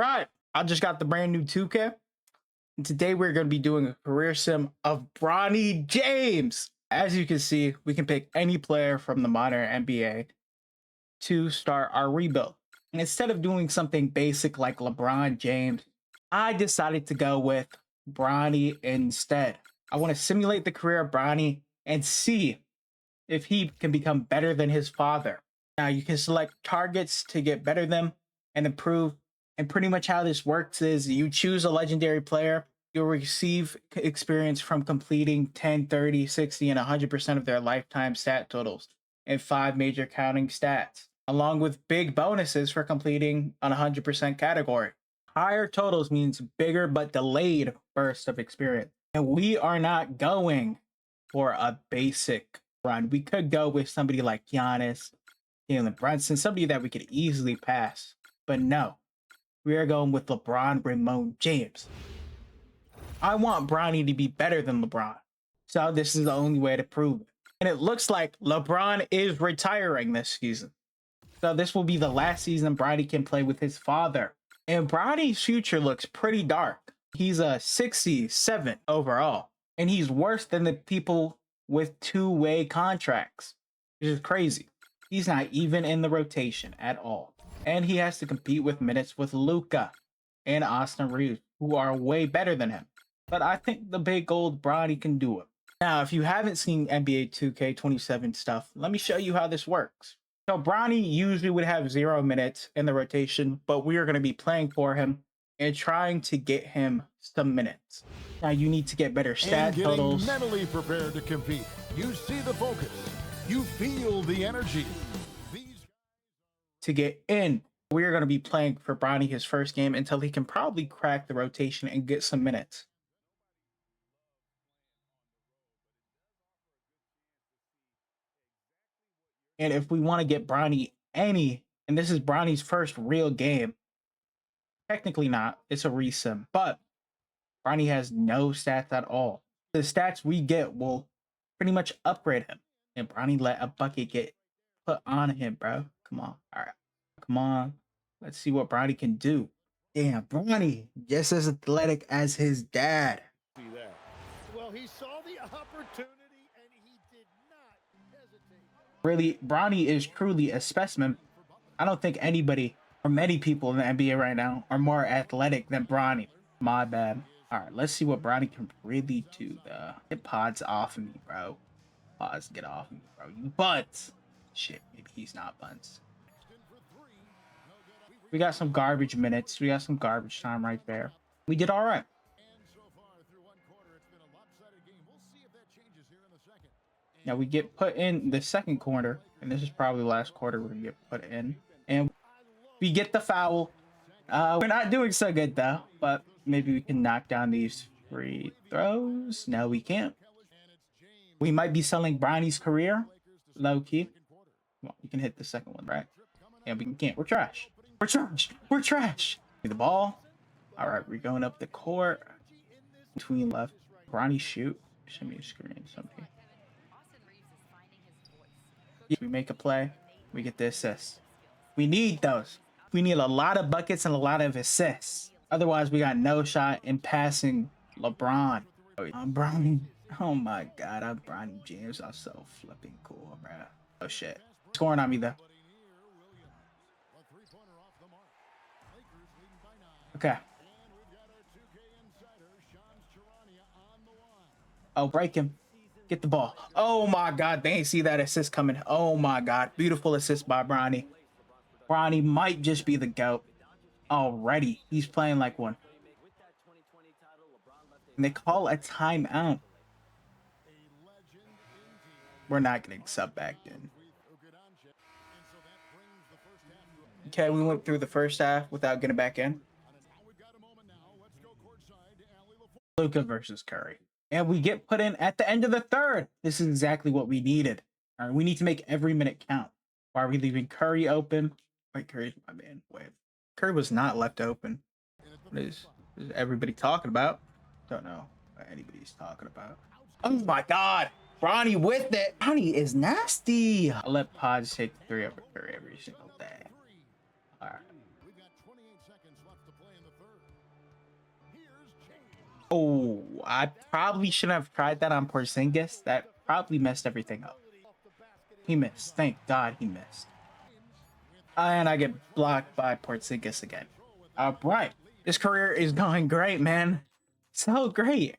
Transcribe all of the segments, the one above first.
right, I just got the brand new 2K. And today we're going to be doing a career sim of Bronny James. As you can see, we can pick any player from the modern NBA to start our rebuild. And instead of doing something basic like LeBron James, I decided to go with Bronny instead. I want to simulate the career of Bronny and see if he can become better than his father. Now you can select targets to get better than and improve. And pretty much how this works is you choose a legendary player. You'll receive experience from completing 10, 30, 60, and 100% of their lifetime stat totals and 5 major counting stats, along with big bonuses for completing an 100% category. Higher totals means bigger but delayed bursts of experience. And we are not going for a basic run. We could go with somebody like Giannis, Jalen Brunson, somebody that we could easily pass. But no, we are going with LeBron James. I want Bronny to be better than LeBron. So this is the only way to prove it. And it looks like LeBron is retiring this season. So this will be the last season Bronny can play with his father. And Bronny's future looks pretty dark. He's a 67 overall. And he's worse than the people with two-way contracts, which is crazy. He's not even in the rotation at all. And he has to compete with minutes with Luka and Austin Reeves, who are way better than him. But I think the big old Bronny can do it. Now, if you haven't seen NBA 2K27 stuff, let me show you how this works. So Bronny usually would have 0 minutes in the rotation, but we are going to be playing for him and trying to get him some minutes. Now you need to get better stat totals. Mentally prepared to compete. You see the focus. You feel the energy. To get in, we are going to be playing for Bronny his first game until he can probably crack the rotation and get some minutes. And if we want to get Bronny and this is Bronny's first real game, technically not, it's a resim, but Bronny has no stats at all. The stats we get will pretty much upgrade him. And Bronny let a bucket get put on him, bro. Come on. All right. Come on. Let's see what Bronny can do. Damn, Bronny just as athletic as his dad. See that. Well, he saw the opportunity and he did not hesitate. Really, Bronny is truly a specimen. I don't think anybody or many people in the NBA right now are more athletic than Bronny. My bad. All right, let's see what Bronny can really do, though. Get pods off of me, bro. Pods, get off of me, bro. You bunts. Shit, maybe he's not bunts. We got some garbage minutes. We got some garbage time right there. We did all right. Now we get put in the second quarter, and this is probably the last quarter we're going to get put in. And we get the foul. We're not doing so good, though, but maybe we can knock down these free throws. No, we can't. We might be selling Bronny's career, low-key. Well, we can hit the second one, right? Yeah, we can't. We're trash. We're trash. We're trash. The ball. All right, we're going up the court. Between left. Bronny shoot. Show me a screen. Something. We make a play. We get the assist. We need those. We need a lot of buckets and a lot of assists. Otherwise, we got no shot in passing LeBron. I'm Bronny. Oh my God, I'm Bronny James. I'm so flipping cool, bro. Oh shit. Scoring on me though. Okay. Oh, break him. Get the ball. Oh my God, they ain't see that assist coming. Oh my God, beautiful assist by Bronny. Bronny might just be the GOAT already. He's playing like one. And they call a timeout. We're not getting sub back in. Okay, we went through the first half without getting back in. Luka versus Curry. And we get put in at the end of the third. This is exactly what we needed. All right, we need to make every minute count. Why are we leaving Curry open? Wait, Curry's my man. Wait, Curry was not left open. What is everybody talking about? Don't know what anybody's talking about. Oh my God, Bronny with it. Bronny is nasty. I'll let Pods take the 3 over Curry every single day. All right. Oh, I probably shouldn't have tried that on Porzingis. That probably messed everything up. He missed. Thank God he missed. And I get blocked by Porzingis again. All right. This career is going great, man. So great.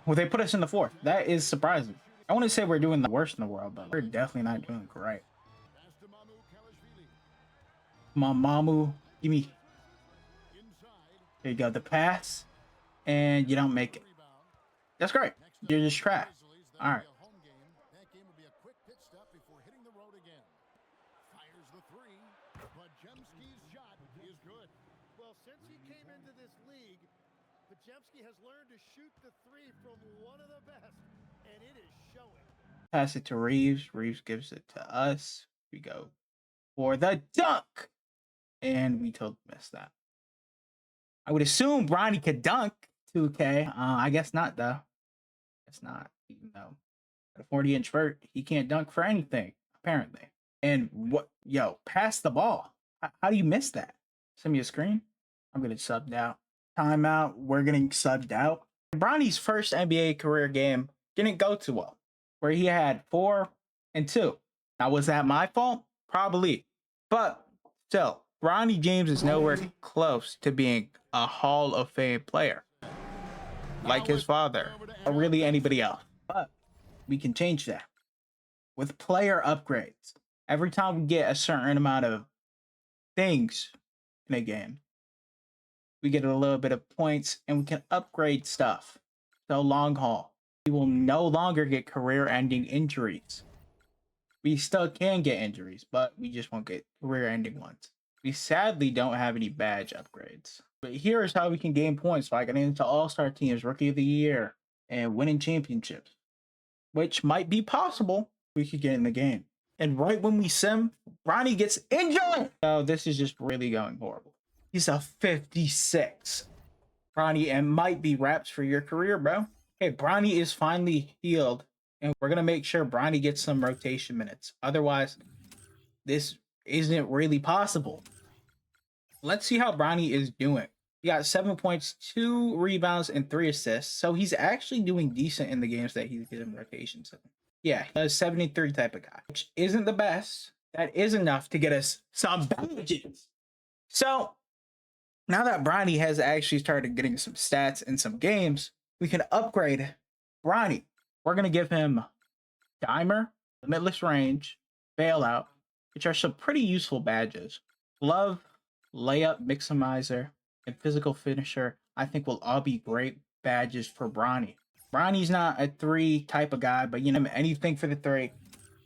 Well, they put us in the fourth. That is surprising. I want to say we're doing the worst in the world, but we're definitely not doing great. Mamu, give me. There you go. The pass. And you don't make it. That's great. You're just trash. All right. Well, since he came into this league, Pajemski has learned to shoot the three from one of the best, and it is showing. Pass it to Reeves. Reeves gives it to us. We go for the dunk. And we totally missed that. I would assume Bronny could dunk 2K. I guess not, though. It's not, even though at a 40-inch vert, he can't dunk for anything, apparently. And what, yo, pass the ball. How do you miss that? Send me a screen. I'm getting subbed out. Timeout. We're getting subbed out. Bronny's first NBA career game didn't go too well, where he had 4 and 2. Now, was that my fault? Probably. But still, Bronny James is nowhere close to being a Hall of Fame player like his father or really anybody else. But we can change that with player upgrades. Every time we get a certain amount of things in a game, we get a little bit of points and we can upgrade stuff. So long haul, we will no longer get career-ending injuries. We still can get injuries, but we just won't get career-ending ones. We sadly don't have any badge upgrades. But here is how we can gain points by getting into all-star teams, Rookie of the Year, and winning championships, which might be possible. We could get in the game. And right when we sim, Bronny gets injured. Oh, this is just really going horrible. He's a 56. Bronny, and might be wraps for your career, bro. Hey, Bronny is finally healed, and we're going to make sure Bronny gets some rotation minutes. Otherwise, this isn't really possible. Let's see how Bronny is doing. He got 7 points, 2 rebounds, and 3 assists. So he's actually doing decent in the games that he's getting rotations in. Yeah, he's a 73 type of guy, which isn't the best. That is enough to get us some badges. So now that Bronny has actually started getting some stats in some games, we can upgrade Bronny. We're going to give him Dimer, Limitless Range, Bailout, which are some pretty useful badges. Glove, Layup, Maximizer, and Physical Finisher, I think will all be great badges for Bronny. Bronny's not a 3 type of guy, but you know, anything for the 3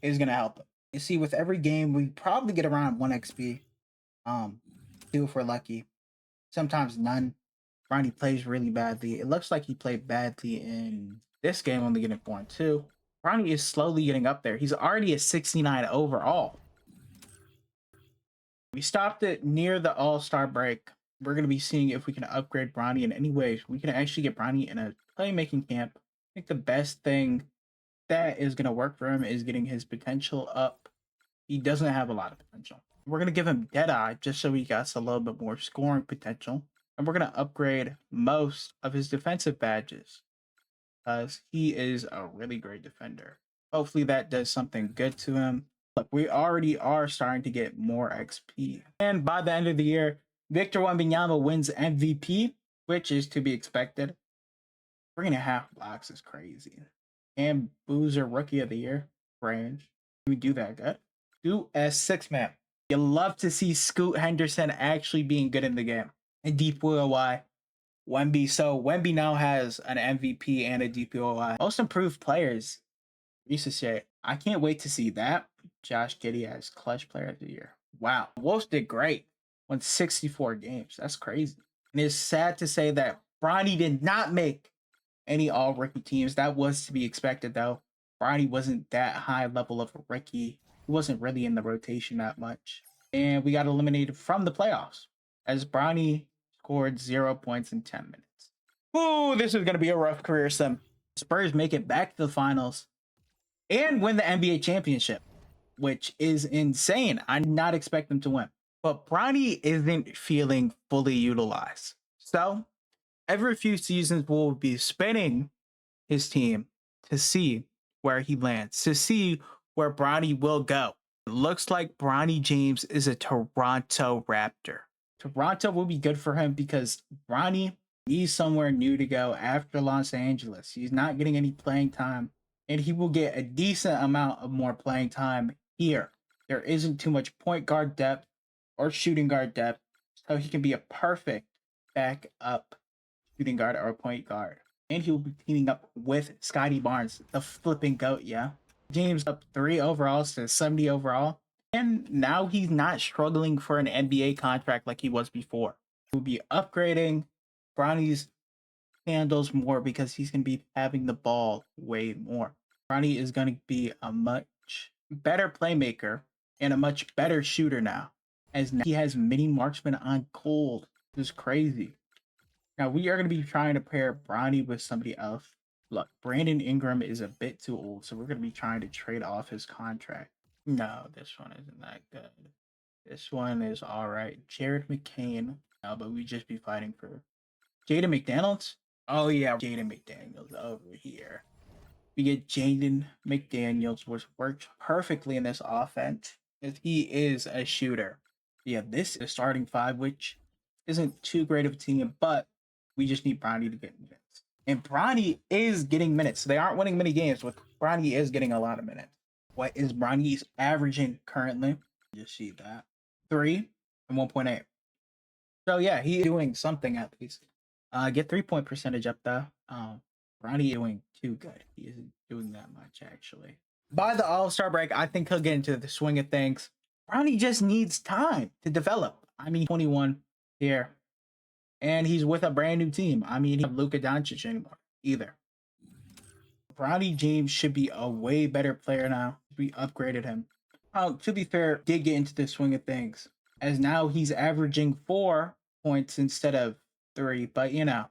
is going to help him. You see, with every game, we probably get around 1 XP. 2 if we're lucky. Sometimes none. Bronny plays really badly. It looks like he played badly in this game, only getting 4 and 2. Bronny is slowly getting up there. He's already a 69 overall. We stopped it near the All-Star break. We're going to be seeing if we can upgrade Bronny in any way. We can actually get Bronny in a playmaking camp. I think the best thing that is going to work for him is getting his potential up. He doesn't have a lot of potential. We're going to give him Deadeye just so he gets a little bit more scoring potential. And we're going to upgrade most of his defensive badges because he is a really great defender. Hopefully that does something good to him. Look, we already are starting to get more XP. And by the end of the year, Victor Wembanyama wins MVP, which is to be expected. 3.5 blocks is crazy. And Boozer Rookie of the Year range. Can we do that good? Do as 6-man. You love to see Scoot Henderson actually being good in the game. And DPOY, Wemby. So Wemby now has an MVP and a DPOY. Most improved players. Reese, I can't wait to see that. Josh Giddey as clutch player of the year. Wow. Wolves did great. Won 64 games. That's crazy. And it's sad to say that Bronny did not make any all-rookie teams. That was to be expected, though. Bronny wasn't that high level of a rookie. He wasn't really in the rotation that much. And we got eliminated from the playoffs as Bronny scored 0 points in 10 minutes. Ooh, this is going to be a rough career sim. Spurs make it back to the finals and win the NBA championship. which is insane. I did not expect them to win. But Bronny isn't feeling fully utilized. So every few seasons, we'll be spinning his team to see where he lands, to see where Bronny will go. It looks like Bronny James is a Toronto Raptor. Toronto will be good for him because Bronny needs somewhere new to go after Los Angeles. He's not getting any playing time, and he will get a decent amount of more playing time here. There isn't too much point guard depth or shooting guard depth, so he can be a perfect backup shooting guard or point guard. And he will be teaming up with Scotty Barnes, the flipping GOAT, yeah. James up 3 overalls to 70 overall. And now he's not struggling for an NBA contract like he was before. He'll be upgrading Bronny's handles more because he's going to be having the ball way more. Bronny is going to be a much better playmaker and a much better shooter now, as now he has mini marksman on gold. This is crazy. Now we are going to be trying to pair Bronny with somebody else. Look, Brandon Ingram is a bit too old, so we're going to be trying to trade off his contract. No, this one isn't that good. This one is all right. Jared McCain. No, but we just be fighting for Jaden McDaniels. Oh yeah, Jaden McDaniels over here. We get Jaden McDaniels, which works perfectly in this offense if he is a shooter. Yeah, this is starting five, which isn't too great of a team, but we just need Bronny to get minutes. And Bronny is getting minutes. They aren't winning many games, but Bronny is getting a lot of minutes. What is Bronny's averaging currently? Just see that. 3 and 1.8. So yeah, he's doing something at least. Get 3-point percentage up though. Bronny doing too good. He isn't doing that much actually. By the All-Star break, I think he'll get into the swing of things. Bronny just needs time to develop. I mean, 21 here, and he's with a brand new team. I mean, he doesn't have Luka Doncic anymore either. Bronny James should be a way better player now. We upgraded him. To be fair, did get into the swing of things, as now he's averaging 4 points instead of 3. But you know,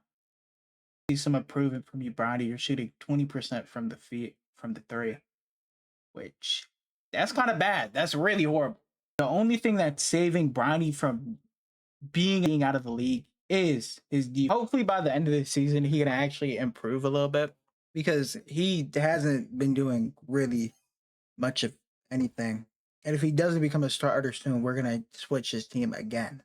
see some improvement from you, Bronny. You're shooting 20% from the 3, which that's kind of bad. That's really horrible. The only thing that's saving Bronny from being out of the league is his D. Hopefully by the end of the season he can actually improve a little bit, because he hasn't been doing really much of anything. And if he doesn't become a starter soon, we're gonna switch his team again.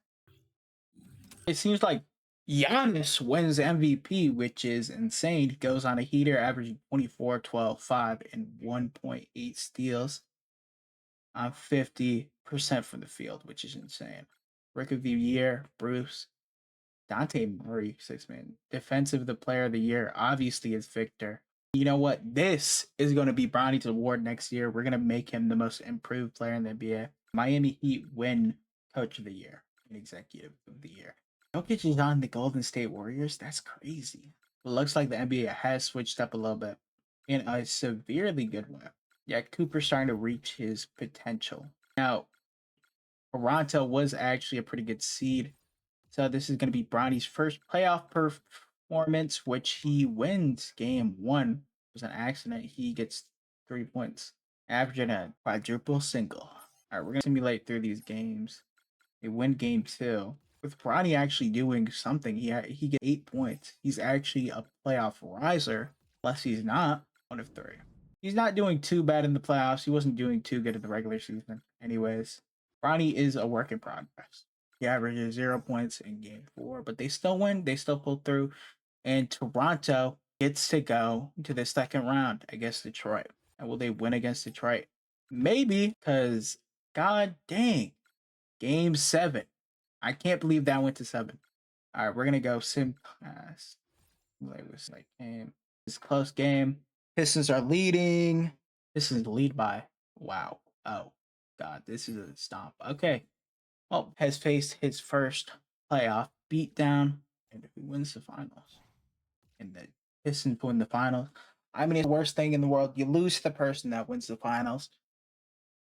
It seems like Giannis wins MVP, which is insane. He goes on a heater, averaging 24, 12, 5, and 1.8 steals on 50% from the field, which is insane. Rookie of the year, Bruce. Dante Murray, 6-man. Defensive the player of the year, obviously, is Victor. You know what? This is going to be Bronny's award next year. We're going to make him the most improved player in the NBA. Miami Heat win Coach of the Year and Executive of the Year. Jokic is on the Golden State Warriors. That's crazy. It looks like the NBA has switched up a little bit in a severely good way. Yeah, Cooper's starting to reach his potential. Now, Toronto was actually a pretty good seed. So this is going to be Bronny's first playoff performance, which he wins game 1. It was an accident. He gets 3 points, averaging a quadruple single. All right, we're going to simulate through these games. They win game 2. With Bronny actually doing something, he gets 8 points. He's actually a playoff riser, unless he's not 1 of 3. He's not doing too bad in the playoffs. He wasn't doing too good in the regular season. Anyways, Bronny is a work in progress. He averages 0 points in game 4, but they still win. They still pull through. And Toronto gets to go to the second round against Detroit. And will they win against Detroit? Maybe, because god dang, game 7. I can't believe that went to 7. All right, we're going to go sim pass. It was like game. It's a close game. Pistons are leading. Pistons lead by, wow. Oh, God, this is a stomp. Okay. Well, has faced his first playoff beatdown, and if he wins the finals, and the Pistons win the finals, I mean, it's the worst thing in the world. You lose to the person that wins the finals.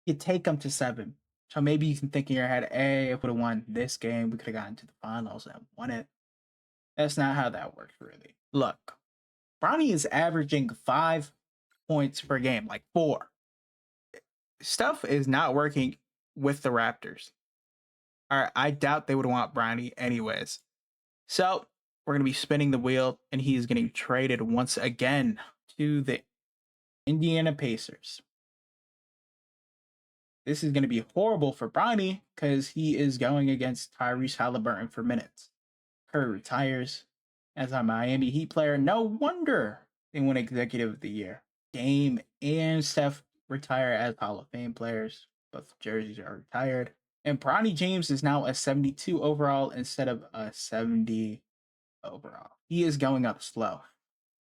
You take them to 7. So maybe you can think in your head, hey, if we would have won this game, we could have gotten to the finals and won it. That's not how that works, really. Look, Bronny is averaging 5 points per game, like 4. stuff is not working with the Raptors. All right, I doubt they would want Bronny anyways. So we're going to be spinning the wheel, and he is getting traded once again to the Indiana Pacers. This is going to be horrible for Bronny because he is going against Tyrese Halliburton for minutes. Curry retires as a Miami Heat player. No wonder they won Executive of the Year. Dame and Steph retire as Hall of Fame players. Both jerseys are retired. And Bronny James is now a 72 overall instead of a 70 overall. He is going up slow.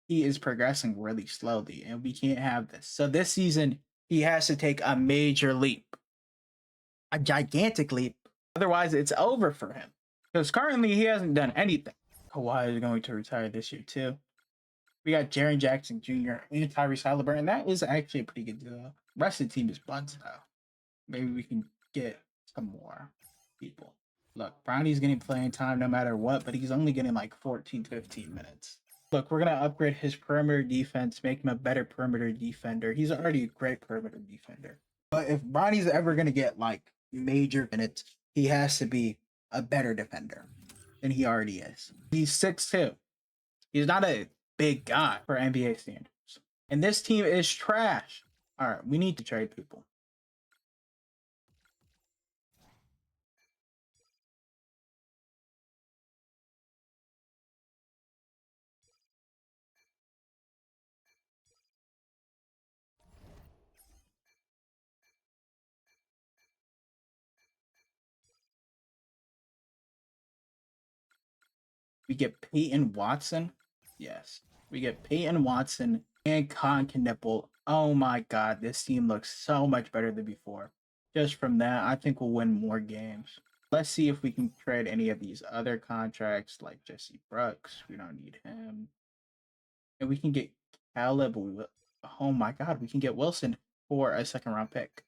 He is progressing really slowly, and we can't have this. So this season, he has to take a major leap, a gigantic leap. Otherwise, it's over for him. Because currently, he hasn't done anything. Kawhi is going to retire this year, too. We got Jaren Jackson Jr. and Tyrese Halliburton. That is actually a pretty good deal. The rest of the team is buns, though. Maybe we can get some more people. Look, Bronny's getting playing time no matter what, but he's only getting like 14, 15 minutes. Look, we're going to upgrade his perimeter defense, make him a better perimeter defender. He's already a great perimeter defender. But if Bronny's ever going to get like major minutes, he has to be a better defender than he already is. He's 6'2". He's not a big guy for NBA standards. And this team is trash. All right, we need to trade people. We get Peyton Watson. Yes. We get Peyton Watson and Con Knipple. Oh my god, this team looks so much better than before. Just from that, I think we'll win more games. Let's see if we can trade any of these other contracts like Jesse Brooks. We don't need him. And we can get Caleb. Oh my god, we can get Wilson for a second round pick.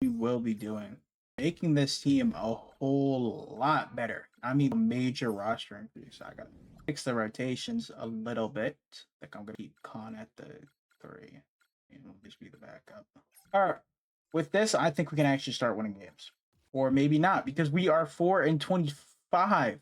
We will be doing making this team a whole lot better. I mean, a major roster increase. I gotta fix the rotations a little bit. I think I'm gonna keep Con at the 3 and we'll just be the backup. All right, with this, I think we can actually start winning games, or maybe not, because we are 4-25.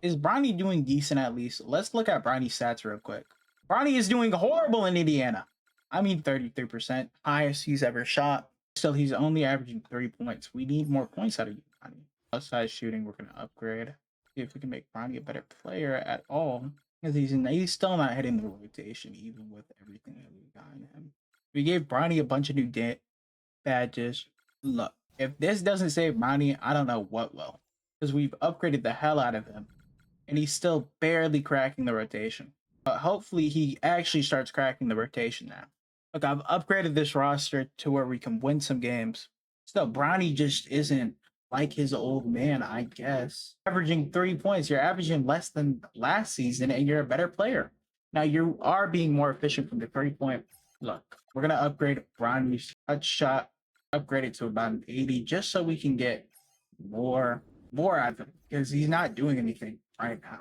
Is Bronny doing decent at least? Let's look at Bronny's stats real quick. Bronny is doing horrible in Indiana. I mean, 33%, highest he's ever shot. Still, he's only averaging 3 points. We need more points out of you, Bronny. Outside shooting, we're going to upgrade. See if we can make Bronny a better player at all. Because he's still not hitting the rotation, even with everything that we got in him. We gave Bronny a bunch of new badges. Look, if this doesn't save Bronny, I don't know what will. Because we've upgraded the hell out of him. And he's still barely cracking the rotation. But hopefully he actually starts cracking the rotation now. Look, I've upgraded this roster to where we can win some games. Still, Bronny just isn't like his old man, I guess. Averaging 3 points, you're averaging less than last season, and you're a better player. Now, you are being more efficient from the 3-point. Look, we're going to upgrade Bronny's touch shot, upgrade it to about an 80, just so we can get more out of him, because he's not doing anything right now.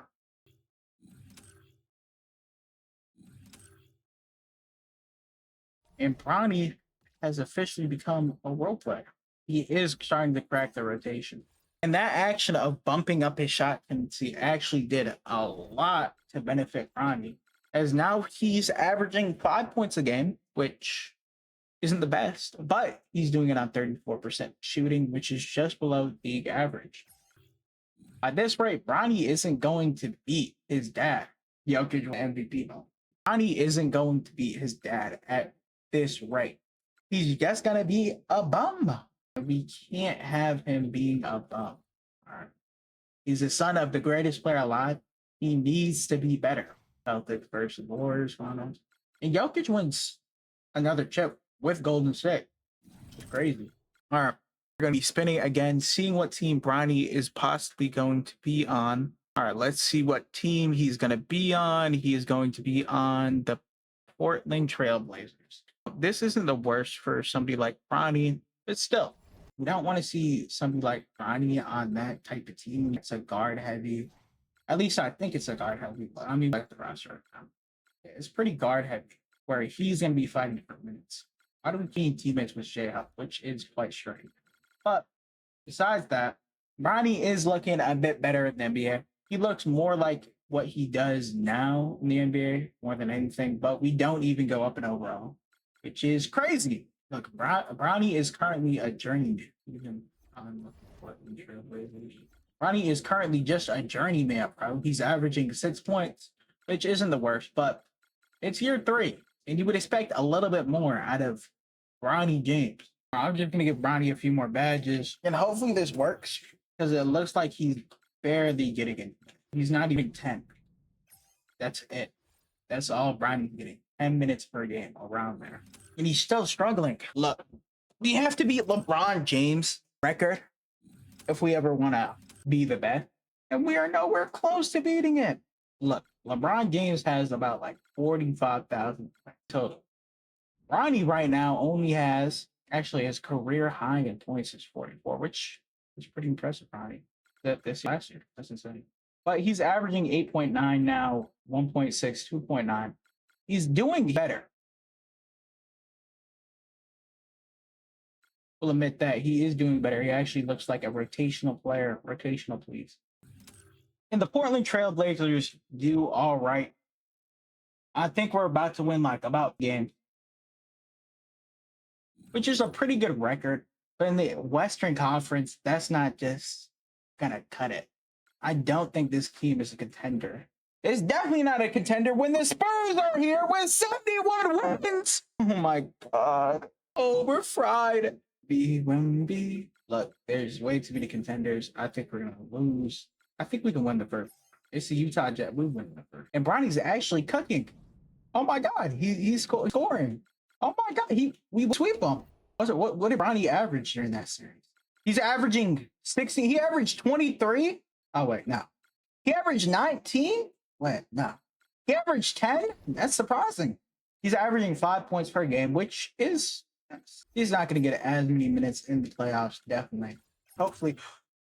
And Bronny has officially become a role player. He is starting to crack the rotation. And that action of bumping up his shot tendency actually did a lot to benefit Bronny, as now he's averaging 5 points a game, which isn't the best, but he's doing it on 34% shooting, which is just below league average. At this rate, Bronny isn't going to beat his dad, Jokic MVP. Bronny isn't going to beat his dad at this rate. He's just gonna be a bum. We can't have him being a bum. All right. He's the son of the greatest player alive. He needs to be better. Celtics versus Warriors finals. And Jokic wins another chip with Golden State. It's crazy. All right. We're going to be spinning again, seeing what team Bronny is possibly going to be on. All right, let's see what team he's going to be on. He is going to be on the Portland Trailblazers. This isn't the worst for somebody like Bronny, but still, we don't want to see somebody like Bronny on that type of team. It's a guard heavy. At least I think it's a guard heavy, but I mean, like the roster. It's pretty guard heavy, where he's going to be fighting for minutes. Why do we keep teammates with J-Hop, which is quite strange. But besides that, Bronny is looking a bit better in the NBA. He looks more like what he does now in the NBA more than anything, but we don't even go up in overall, which is crazy. Look, Bronny is currently a journeyman. Even on Bronny is currently just a journeyman, bro. He's averaging 6 points, which isn't the worst, but it's year 3, and you would expect a little bit more out of Bronny James. I'm just gonna give Bronny a few more badges, and hopefully this works because it looks like he's barely getting it. He's not even 10. That's it. That's all Bronny's getting. 10 minutes per game around there, and he's still struggling. Look, we have to beat LeBron James' record if we ever want to be the best, and we are nowhere close to beating it. Look, LeBron James has about like 45,000 total. Bronny right now only has actually his career high in points is 44, which is pretty impressive, Bronny. That this last year, that's insane. But he's averaging 8.9 now, 1.6, 2.9. He's doing better. We'll admit that he is doing better. He actually looks like a rotational player. Rotational, please. And the Portland Trail Blazers do all right. I think we're about to win like about game, which is a pretty good record. But in the Western Conference, that's not just gonna cut it. I don't think this team is a contender. It's definitely not a contender when the Spurs are here with 71 wins. Oh my god. Oh, we're fried. B1B. Look, there's way too many contenders. I think we're gonna lose. I think we can win the first. It's the Utah Jazz. We win the first. And Bronny's actually cooking. Oh my god, he's scoring. Oh my god, we sweep him. What did Bronny average during that series? He's averaging 60. He averaged 23. Oh wait, no. He averaged 19. Wait, no. He averaged 10. That's surprising. He's averaging 5 points per game, which is he's not going to get as many minutes in the playoffs. Definitely. Hopefully,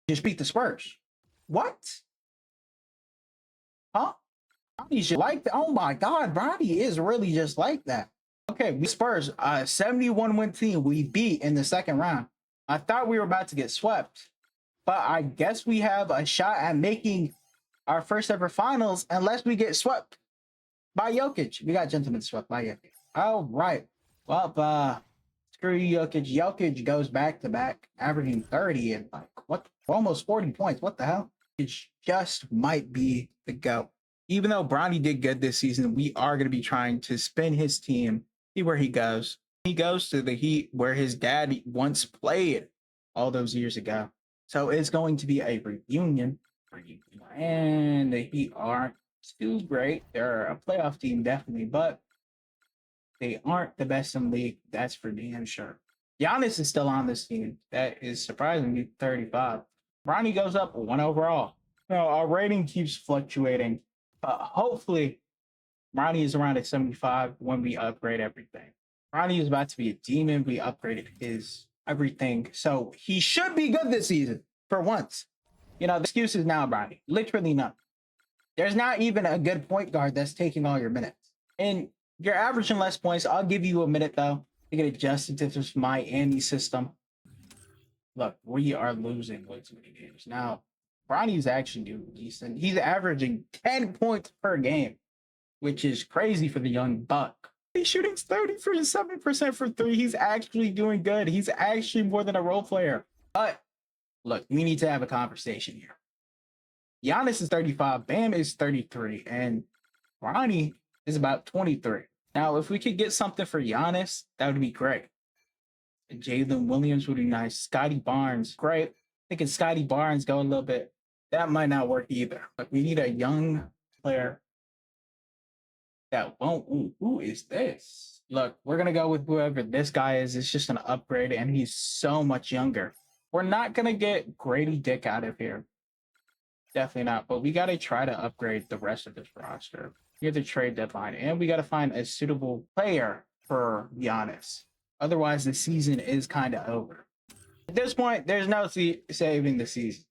just beat the Spurs. What? Huh? Bronny's just like that. Oh my God, Bronny is really just like that. Okay, we Spurs, 71 win team we beat in the second round. I thought we were about to get swept, but I guess we have a shot at making our first ever finals unless we get swept by Jokic. We got gentlemen swept by Jokic. All right. Well, screw you, Jokic. Jokic goes back to back, averaging 30 and like what, almost 40 points. What the hell? It just might be the GOAT. Even though Bronny did good this season, we are going to be trying to spin his team, see where he goes. He goes to the Heat where his dad once played all those years ago. So it's going to be a reunion. And the Heat aren't too great. They're a playoff team, definitely, but they aren't the best in the league. That's for damn sure. Giannis is still on this team. That is surprisingly 35. Bronny goes up 1 overall. No, our rating keeps fluctuating, but hopefully Bronny is around at 75 when we upgrade everything. Bronny is about to be a demon. We upgraded his everything. So he should be good this season for once. You know, the excuse is now, Bronny. Literally none. There's not even a good point guard that's taking all your minutes. And you're averaging less points. I'll give you a minute, though, to get adjusted to this Miami system. Look, we are losing way too many games. Now, Bronny's actually doing decent. He's averaging 10 points per game, which is crazy for the young buck. He's shooting 37% for 3. He's actually doing good. He's actually more than a role player. But look, we need to have a conversation here. Giannis is 35, Bam is 33, and Bronny is about 23. Now, if we could get something for Giannis, that would be great. Jalen Williams would be nice. Scotty Barnes, great. Thinking Scotty Barnes go a little bit. That might not work either. But we need a young player that won't. Ooh, who is this? Look, we're going to go with whoever this guy is. It's just an upgrade, and he's so much younger. We're not going to get Grady Dick out of here. Definitely not. But we got to try to upgrade the rest of this roster. Here's the trade deadline, and we got to find a suitable player for Giannis. Otherwise, the season is kind of over. At this point, there's no saving the season.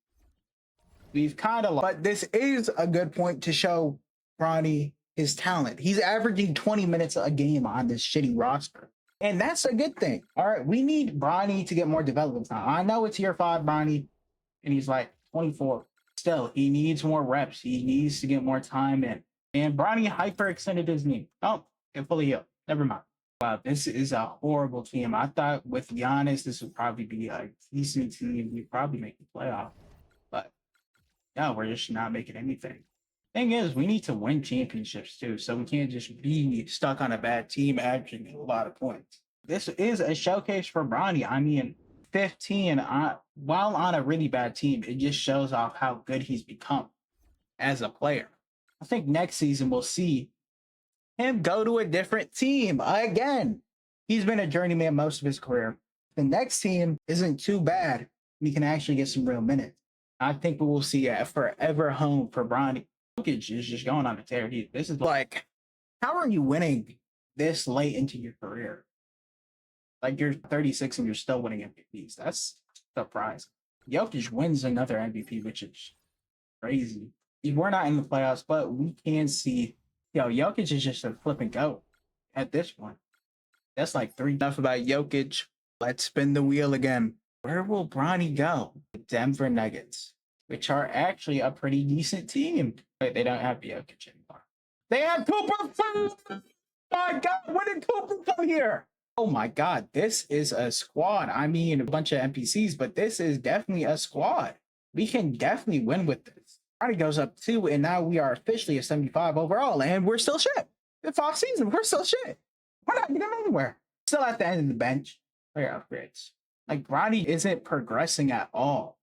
We've kind of, but this is a good point to show Bronny his talent. He's averaging 20 minutes a game on this shitty roster. And that's a good thing. All right, we need Bronny to get more development time. I know it's year 5, Bronny, and he's like 24. Still, he needs more reps. He needs to get more time in. And Bronny hyperextended his knee. Oh, it fully healed. Never mind. Wow, this is a horrible team. I thought with Giannis, this would probably be a decent team. We'd probably make the playoff. But no, we're just not making anything. Thing is, we need to win championships too, so we can't just be stuck on a bad team averaging a lot of points. This is a showcase for Bronny. I mean, 15 while on a really bad team, it just shows off how good he's become as a player. I think next season we'll see him go to a different team again. He's been a journeyman most of his career. The next team isn't too bad. We can actually get some real minutes. I think we will see a forever home for Bronny. Jokic is just going on a tear. This is like, how are you winning this late into your career? Like you're 36 and you're still winning MVPs. That's surprising. Jokic wins another MVP, which is crazy. We're not in the playoffs, but we can see, Jokic is just a flip and go at this point. That's like 3. Enough about Jokic. Let's spin the wheel again. Where will Bronny go? The Denver Nuggets, which are actually a pretty decent team. But they don't have Jokic anymore. They have Cooper Flag! My God, when did Cooper come here? Oh my God, this is a squad. I mean, a bunch of NPCs, but this is definitely a squad. We can definitely win with this. Bronny goes up 2, and now we are officially a 75 overall, and we're still shit. It's off season, we're still shit. We're not getting anywhere. Still at the end of the bench. Player upgrades. Like Bronny isn't progressing at all.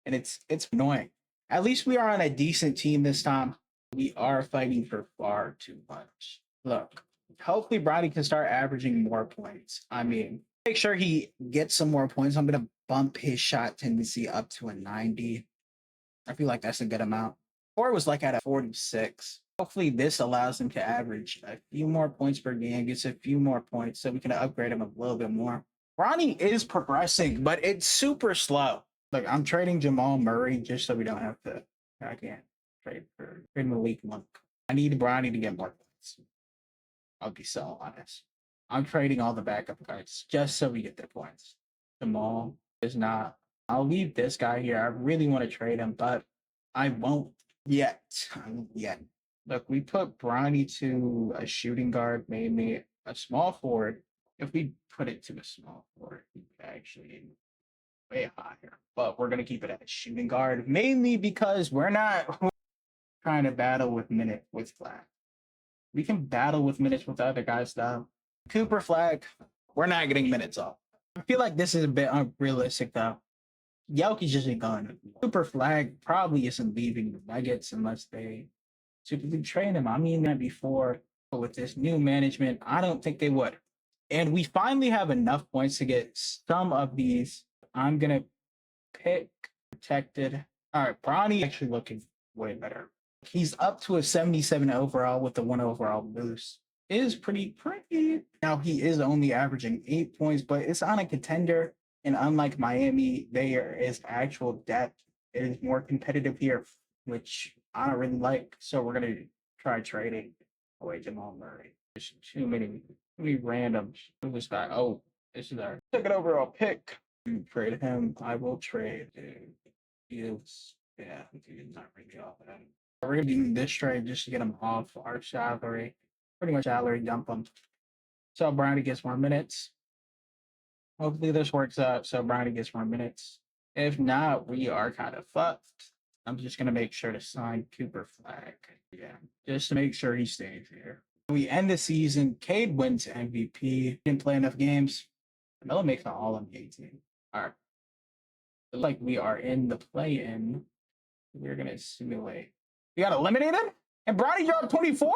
And it's annoying. At least we are on a decent team this time. We are fighting for far too much. Look, hopefully Bronny can start averaging more points. I mean, make sure he gets some more points. I'm gonna bump his shot tendency up to a 90. I feel like that's a good amount. Or it was like at a 46. Hopefully this allows him to average a few more points per game, gets a few more points so we can upgrade him a little bit more. Bronny is progressing, but it's super slow. Like I'm trading Jamal Murray just so we don't have to. I can't trade Malik Monk. I need Bronny to get more points. I'll be so honest. I'm trading all the backup guys just so we get their points. Jamal is not. I'll leave this guy here. I really want to trade him, but I won't yet. Yet. Look, we put Bronny to a shooting guard, maybe a small forward. If we put it to a small forward, we could actually way higher. But we're gonna keep it at a shooting guard, mainly because we're not trying to battle with minutes with Flag. We can battle with minutes with other guys though. Cooper Flag, we're not getting minutes off. I feel like this is a bit unrealistic though. Jokic isn't going. Cooper Flag probably isn't leaving the Nuggets unless they super train him. I mean that before, but with this new management, I don't think they would. And we finally have enough points to get some of these. I'm gonna pick protected. All right, Bronny actually looking way better. He's up to a 77 overall with the 1 overall boost. Is pretty. Now he is only averaging 8 points, but it's on a contender. And unlike Miami, there is actual depth. It is more competitive here, which I don't really like. So we're gonna try trading away Jamal Murray. There's too many randoms. Who's this guy? Oh, this is our second overall pick. Trade him. I will trade. He's not really off of him. We're gonna do this trade just to get him off our salary. Pretty much salary dump him. So Bronny gets more minutes. Hopefully this works out so Bronny gets more minutes. If not, we are kind of fucked. I'm just gonna make sure to sign Cooper Flag. Yeah, just to make sure he stays here. We end the season. Cade wins MVP. Didn't play enough games. Melo makes an all-NBA team. All right. Looks like we are in the play-in. We're gonna simulate. We got eliminated? And Bronny dropped 24?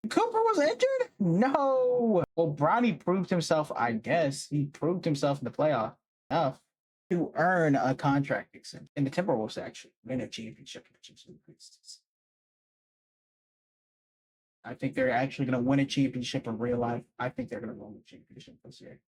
Cooper was injured? No. Well, Bronny proved himself, I guess. He proved himself in the playoff enough to earn a contract extension. And the Timberwolves actually win a championship. I think they're actually going to win a championship in real life. I think they're going to win the championship this year.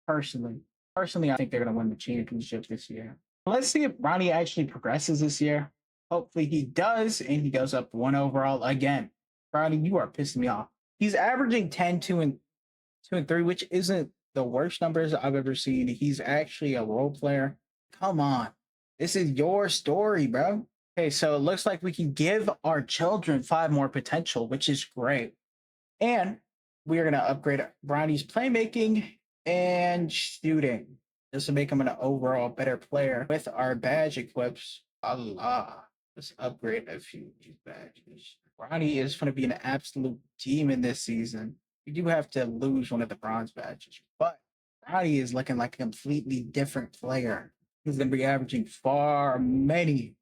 Personally, I think they're going to win the championship this year. Let's see if Bronny actually progresses this year. Hopefully he does, and he goes up 1 overall again. Bronny, you are pissing me off. He's averaging 10, 2, and 3, which isn't the worst numbers I've ever seen. He's actually a role player. Come on. This is your story, bro. Okay, so it looks like we can give our children 5 more potential, which is great. And we are going to upgrade Bronny's playmaking and shooting. This will make him an overall better player. With our badge equips, Allah, let's upgrade a few of these badges. Bronny is going to be an absolute demon this season. We do have to lose one of the bronze badges, but Bronny is looking like a completely different player. He's going to be averaging far many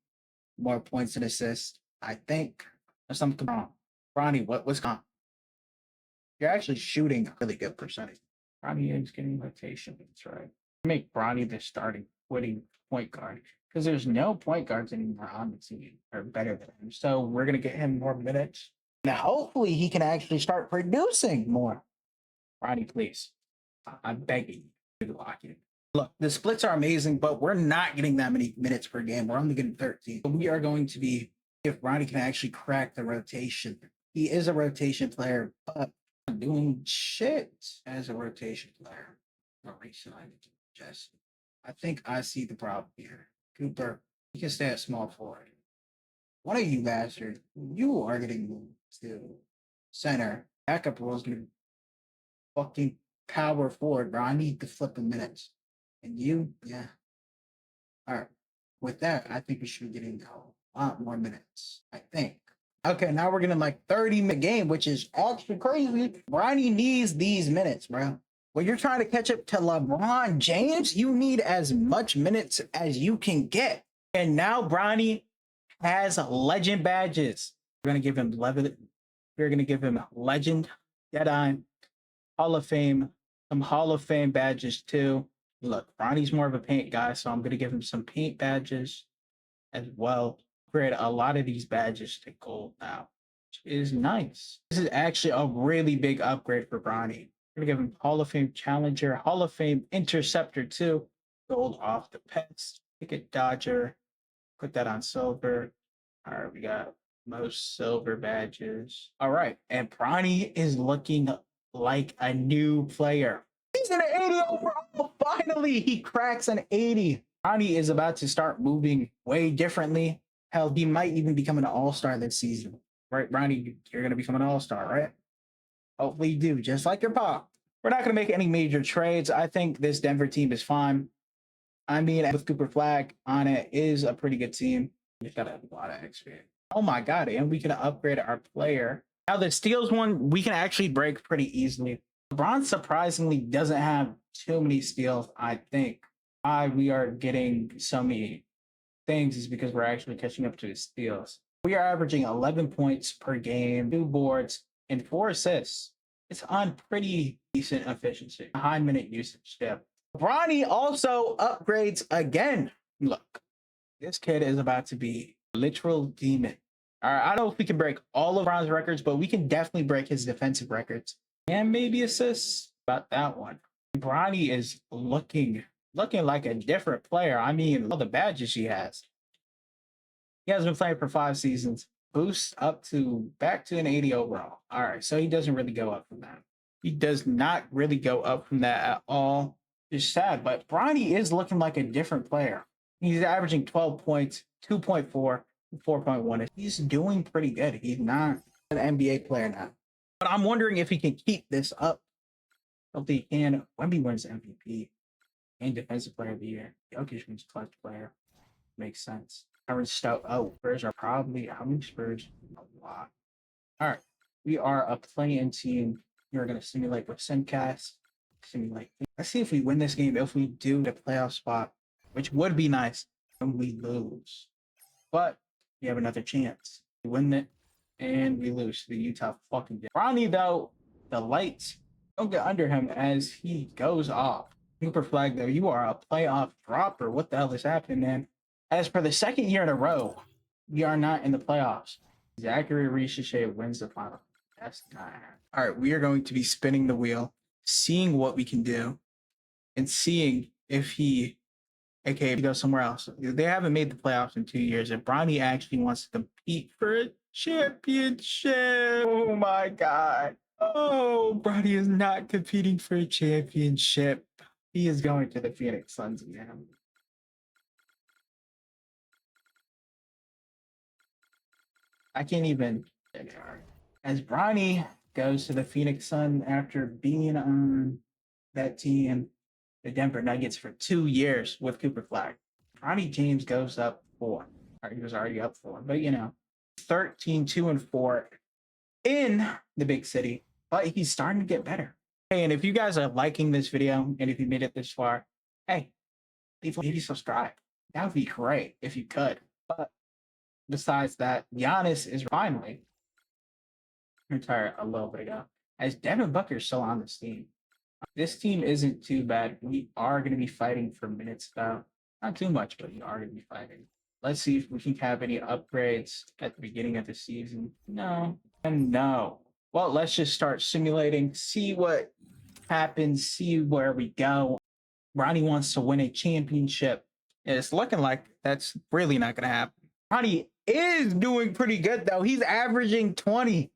more points and assists. I think there's something wrong. Bronny, what's going on? You're actually shooting a really good percentage. Bronny is getting rotation. That's right. Make Bronny the starting quitting point guard because there's no point guards anymore on the team or better than him. So we're gonna get him more minutes. Now hopefully he can actually start producing more. Bronny, please. I'm begging you to lock in. Look, the splits are amazing, but we're not getting that many minutes per game. We're only getting 13. So we are going to be, if Bronny can actually crack the rotation. He is a rotation player, but doing shit as a rotation player. I think I see the problem here. Cooper, you can stay at small forward. One of you bastards, you are getting moved to center. Backup role is going to fucking power forward, bro. I need the flipping minutes. And you, yeah. All right. With that, I think we should be getting a lot more minutes. I think. Okay, now we're getting like 30-minute game, which is actually crazy. Bronny needs these minutes, bro. When you're trying to catch up to LeBron James, you need as much minutes as you can get. And now Bronny has legend badges. We're gonna give him We're gonna give him legend, Jedi, Hall of Fame, some Hall of Fame badges too. Look, Bronny's more of a paint guy, so I'm gonna give him some paint badges as well. Upgrade a lot of these badges to gold now, which is nice. This is actually a really big upgrade for Bronny. We're gonna give him Hall of Fame Challenger, Hall of Fame Interceptor too, gold off the pets, Ticket Dodger, put that on silver. All right, we got most silver badges. All right, and Bronny is looking like a new player. He's an 80 overall. Finally, he cracks an 80. Bronny is about to start moving way differently. Hell, he might even become an all-star this season. Right, Bronny, you're going to become an all-star, right? Hopefully you do, just like your pop. We're not going to make any major trades. I think this Denver team is fine. I mean, with Cooper Flag on it is a pretty good team. We've got a lot of XP. Oh my God, and we can upgrade our player. Now the steals one, we can actually break pretty easily. LeBron surprisingly doesn't have too many steals, I think. Why we are getting so many things is because we're actually catching up to his steals. We are averaging 11 points per game, 2 boards, and 4 assists. It's on pretty decent efficiency. High minute usage tip. Bronny also upgrades again. Look, this kid is about to be a literal demon. All right, I don't know if we can break all of Bron's records, but we can definitely break his defensive records and maybe assists. About that one. Bronny is looking like a different player. I mean, all the badges he has. He has been playing for 5 seasons. Boost up to back to an 80 overall. All right, so he doesn't really go up from that. He does not really go up from that at all. It's sad, but Bronny is looking like a different player. He's averaging 12 points, 2.4, 4.1. He's doing pretty good. He's not an NBA player now. But I'm wondering if he can keep this up. Hopefully he can. Wemby wins MVP and Defensive Player of the Year. Jokic wins Clutch Player. Makes sense. Current stout. Oh, Spurs are probably how many Spurs? A lot. All right. We are a play-in team. We're gonna simulate with Simcast. Simulate. Let's see if we win this game. If we do the playoff spot, which would be nice, and we lose. But we have another chance. We win it and we lose to the Utah fucking Jazz. Bronny, though, the lights don't get under him as he goes off. Cooper Flag, though, you are a playoff dropper. What the hell is happening, man? As for the second year in a row, we are not in the playoffs. Zachary Ricochet wins the final. That's not. All right, we are going to be spinning the wheel, seeing what we can do, and seeing if he, aka he goes somewhere else. They haven't made the playoffs in 2 years, and Bronny actually wants to compete for a championship. Oh my God. Oh, Bronny is not competing for a championship. He is going to the Phoenix Suns again. I can't even. As Bronny goes to the Phoenix Sun after being on that team, the Denver Nuggets, for 2 years with Cooper Flag. Bronny James goes up 4. Or he was already up 4, but 13, 2, and 4 in the big city. But he's starting to get better. Hey, and if you guys are liking this video, and if you made it this far, hey, maybe subscribe. That would be great if you could. But besides that, Giannis is finally retired a little bit ago, as Devin Booker's still on this team. This team isn't too bad. We are going to be fighting for minutes, though. Not too much, but we are going to be fighting. Let's see if we can have any upgrades at the beginning of the season. No. And no. Well, let's just start simulating, see what happens, see where we go. Bronny wants to win a championship. It's looking like that's really not going to happen. Bronny is doing pretty good, though. He's averaging 20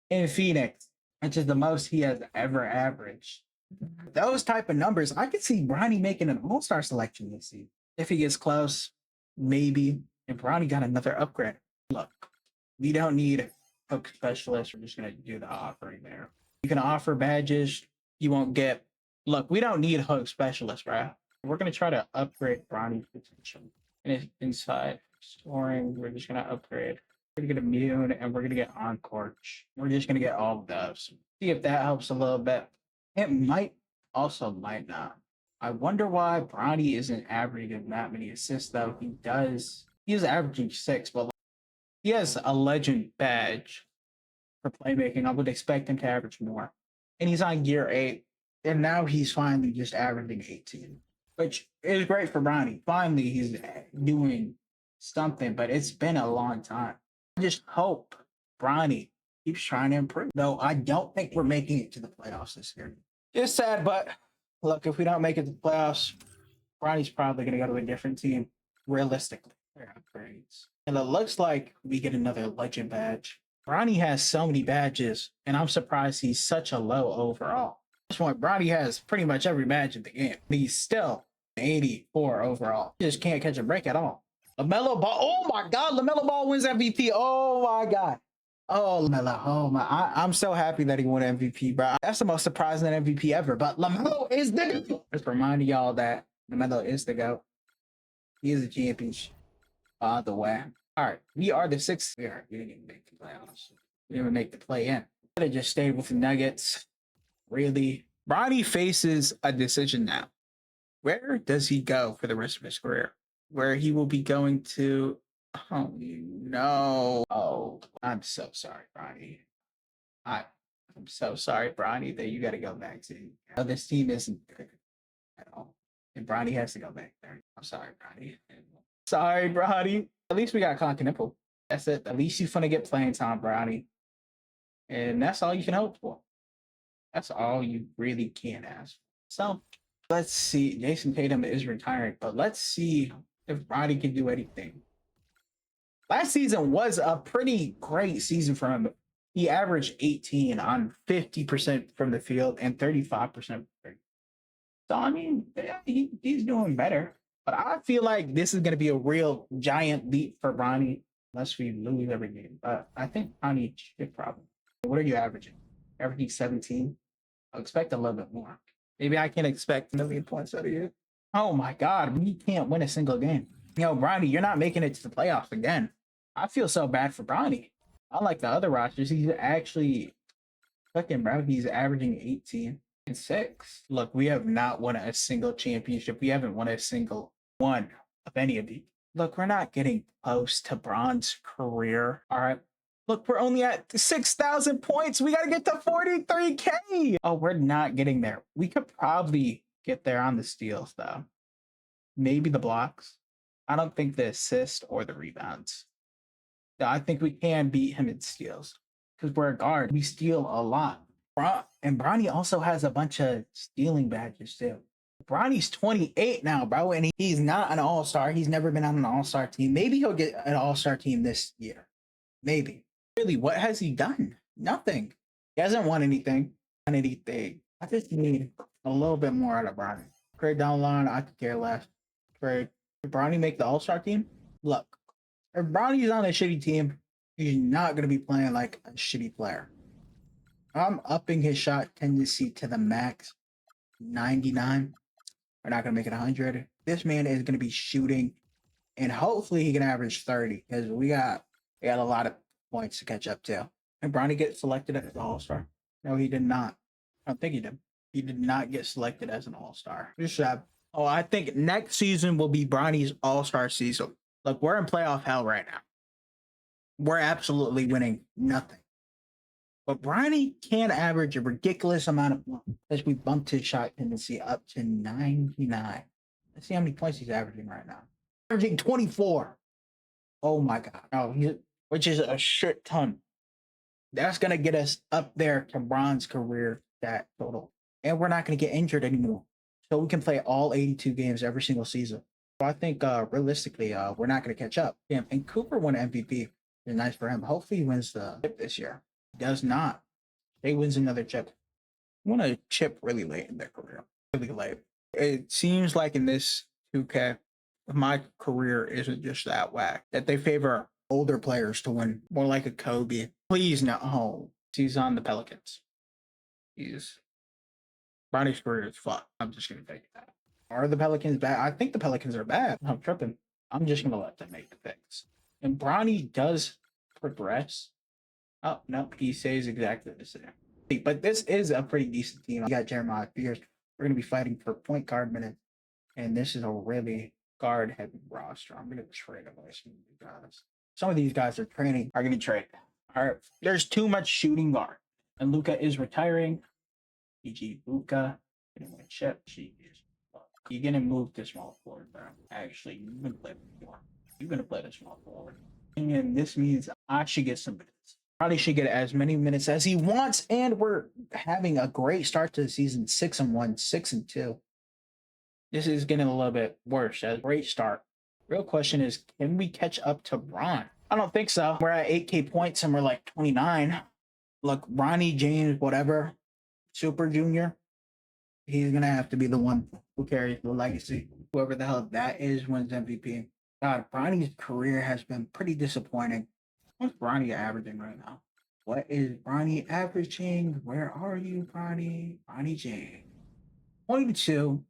in Phoenix, which is the most he has ever averaged. Those type of numbers, I could see Bronny making an all-star selection this season. If he gets close, maybe. And Bronny got another upgrade. Look, we don't need hook specialists. We're just going to do the offering there. You can offer badges. You won't get... Look, we don't need hook specialists, bro. We're going to try to upgrade Bronny's potential. And inside scoring, we're just going to upgrade. We're going to get immune, and we're going to get encore. We're just going to get all of those. See if that helps a little bit. It might, also might not. I wonder why Bronny isn't averaging that many assists, though. He does. He is averaging 6, but he has a legend badge for playmaking. I would expect him to average more. And he's on year 8, and now he's finally just averaging 18, which is great for Bronny. Finally, he's doing something, but it's been a long time. I just hope Bronny keeps trying to improve. Though I don't think we're making it to the playoffs this year. It's sad, but look, if we don't make it to the playoffs, Bronny's probably going to go to a different team, realistically. They're upgrades. And it looks like we get another legend badge. Bronny has so many badges, and I'm surprised he's such a low overall. At this point, Bronny has pretty much every badge in the game. He's still 84 overall. He just can't catch a break at all. LaMelo Ball. Oh my God, LaMelo Ball wins MVP. Oh my God. Oh, LaMelo. Oh my. I'm so happy that he won MVP, bro. That's the most surprising MVP ever. But LaMelo is the GOAT. Just reminding y'all that LaMelo is the GOAT. He is a championship. By the way. All right. We are the 6th. We didn't even make the playoffs. We didn't even make the play-in. Could have just stayed with the Nuggets. Really. Bronny faces a decision now. Where does he go for the rest of his career? Where he will be going to... Oh, no. Oh, I'm so sorry, Bronny. I'm so sorry, Bronny, that you got to go back to... this team isn't good at all. And Bronny has to go back there. I'm sorry, Bronny. Sorry, Bronny. At least we got Continental. That's it. At least you're going to get playing time, Bronny. And that's all you can hope for. That's all you really can ask for. So, let's see. Jason Tatum is retiring, but let's see if Bronny can do anything. Last season was a pretty great season for him. He averaged 18 on 50% from the field and 35%. So, I mean, he's doing better. But I feel like this is going to be a real giant leap for Bronny unless we lose every game. But I think Bronny should probably. What are you averaging? Averaging 17? I'll expect a little bit more. Maybe I can expect 1 million points out of you. Oh my God, we can't win a single game. Bronny, you're not making it to the playoffs again. I feel so bad for Bronny. Unlike the other rosters, he's actually cooking, bro. He's averaging 18 and 6. Look, we have not won a single championship. We haven't won a single one of any of these. Look, we're not getting close to Bron's career. All right. Look, we're only at 6,000 points. We got to get to 43K. Oh, we're not getting there. We could probably get there on the steals, though. Maybe the blocks. I don't think the assist or the rebounds. No, I think we can beat him in steals because we're a guard. We steal a lot. And Bronny also has a bunch of stealing badges, too. Bronny's 28 now, bro, and he's not an all-star. He's never been on an all-star team. Maybe he'll get an all-star team this year. Maybe. Really, what has he done? Nothing. He hasn't won anything. I just need a little bit more out of Bronny. Trade down the line, I could care less. Trade. Did Bronny make the All-Star team? Look, if Bronny's on a shitty team, he's not going to be playing like a shitty player. I'm upping his shot tendency to the max, 99. We're not going to make it 100. This man is going to be shooting, and hopefully he can average 30 because we got a lot of points to catch up to. And Bronny get selected as an All-Star? No, he did not. I don't think he did. He did not get selected as an All-Star. Just oh, I think next season will be Bronny's All-Star season. Look, we're in playoff hell right now. We're absolutely winning nothing. But Bronny can average a ridiculous amount of points as we bumped his shot tendency up to 99. Let's see how many points he's averaging right now. Averaging 24. Oh my God. Oh, which is a shit ton. That's going to get us up there to Bron's career stat total. And we're not going to get injured anymore. So we can play all 82 games every single season. So I think realistically, we're not going to catch up. Damn, and Cooper won MVP. It's nice for him. Hopefully he wins the chip this year. He does not. He wins another chip. Won a chip really late in their career. Really late. It seems like in this 2K, my career isn't just that whack. That they favor older players to win, more like a Kobe. Please no. Oh, he's on the Pelicans. Bronny's career is fucked. I'm just gonna take that. Are the Pelicans bad? I think the Pelicans are bad. I'm tripping. I'm just gonna let them make the picks. And Bronny does progress. Oh no, he stays exactly the same. But this is a pretty decent team. I got Jeremiah Pierce. We're gonna be fighting for point guard minutes, and this is a really guard heavy roster. I'm gonna trade away some of these guys. Some of these guys are gonna trade. All right, there's too much shooting guard, and Luka is retiring. PG Luka, gonna win chip. You're gonna move to small forward, bro. Actually, you're gonna play more. You're gonna play the small forward, and this means I should get some minutes. Probably should get as many minutes as he wants, and we're having a great start to the season. 6-1, 6-2. This is getting a little bit worse. A great start. Real question is, can we catch up to Bron? I don't think so. We're at 8K points and we're like 29. Look, Bronny James, whatever, Super Junior, he's gonna have to be the one who carries the legacy. Whoever the hell that is wins MVP. God, Bronny's career has been pretty disappointing. What's Bronny averaging right now? What is Bronny averaging? Where are you, Bronny? Bronny James. 22,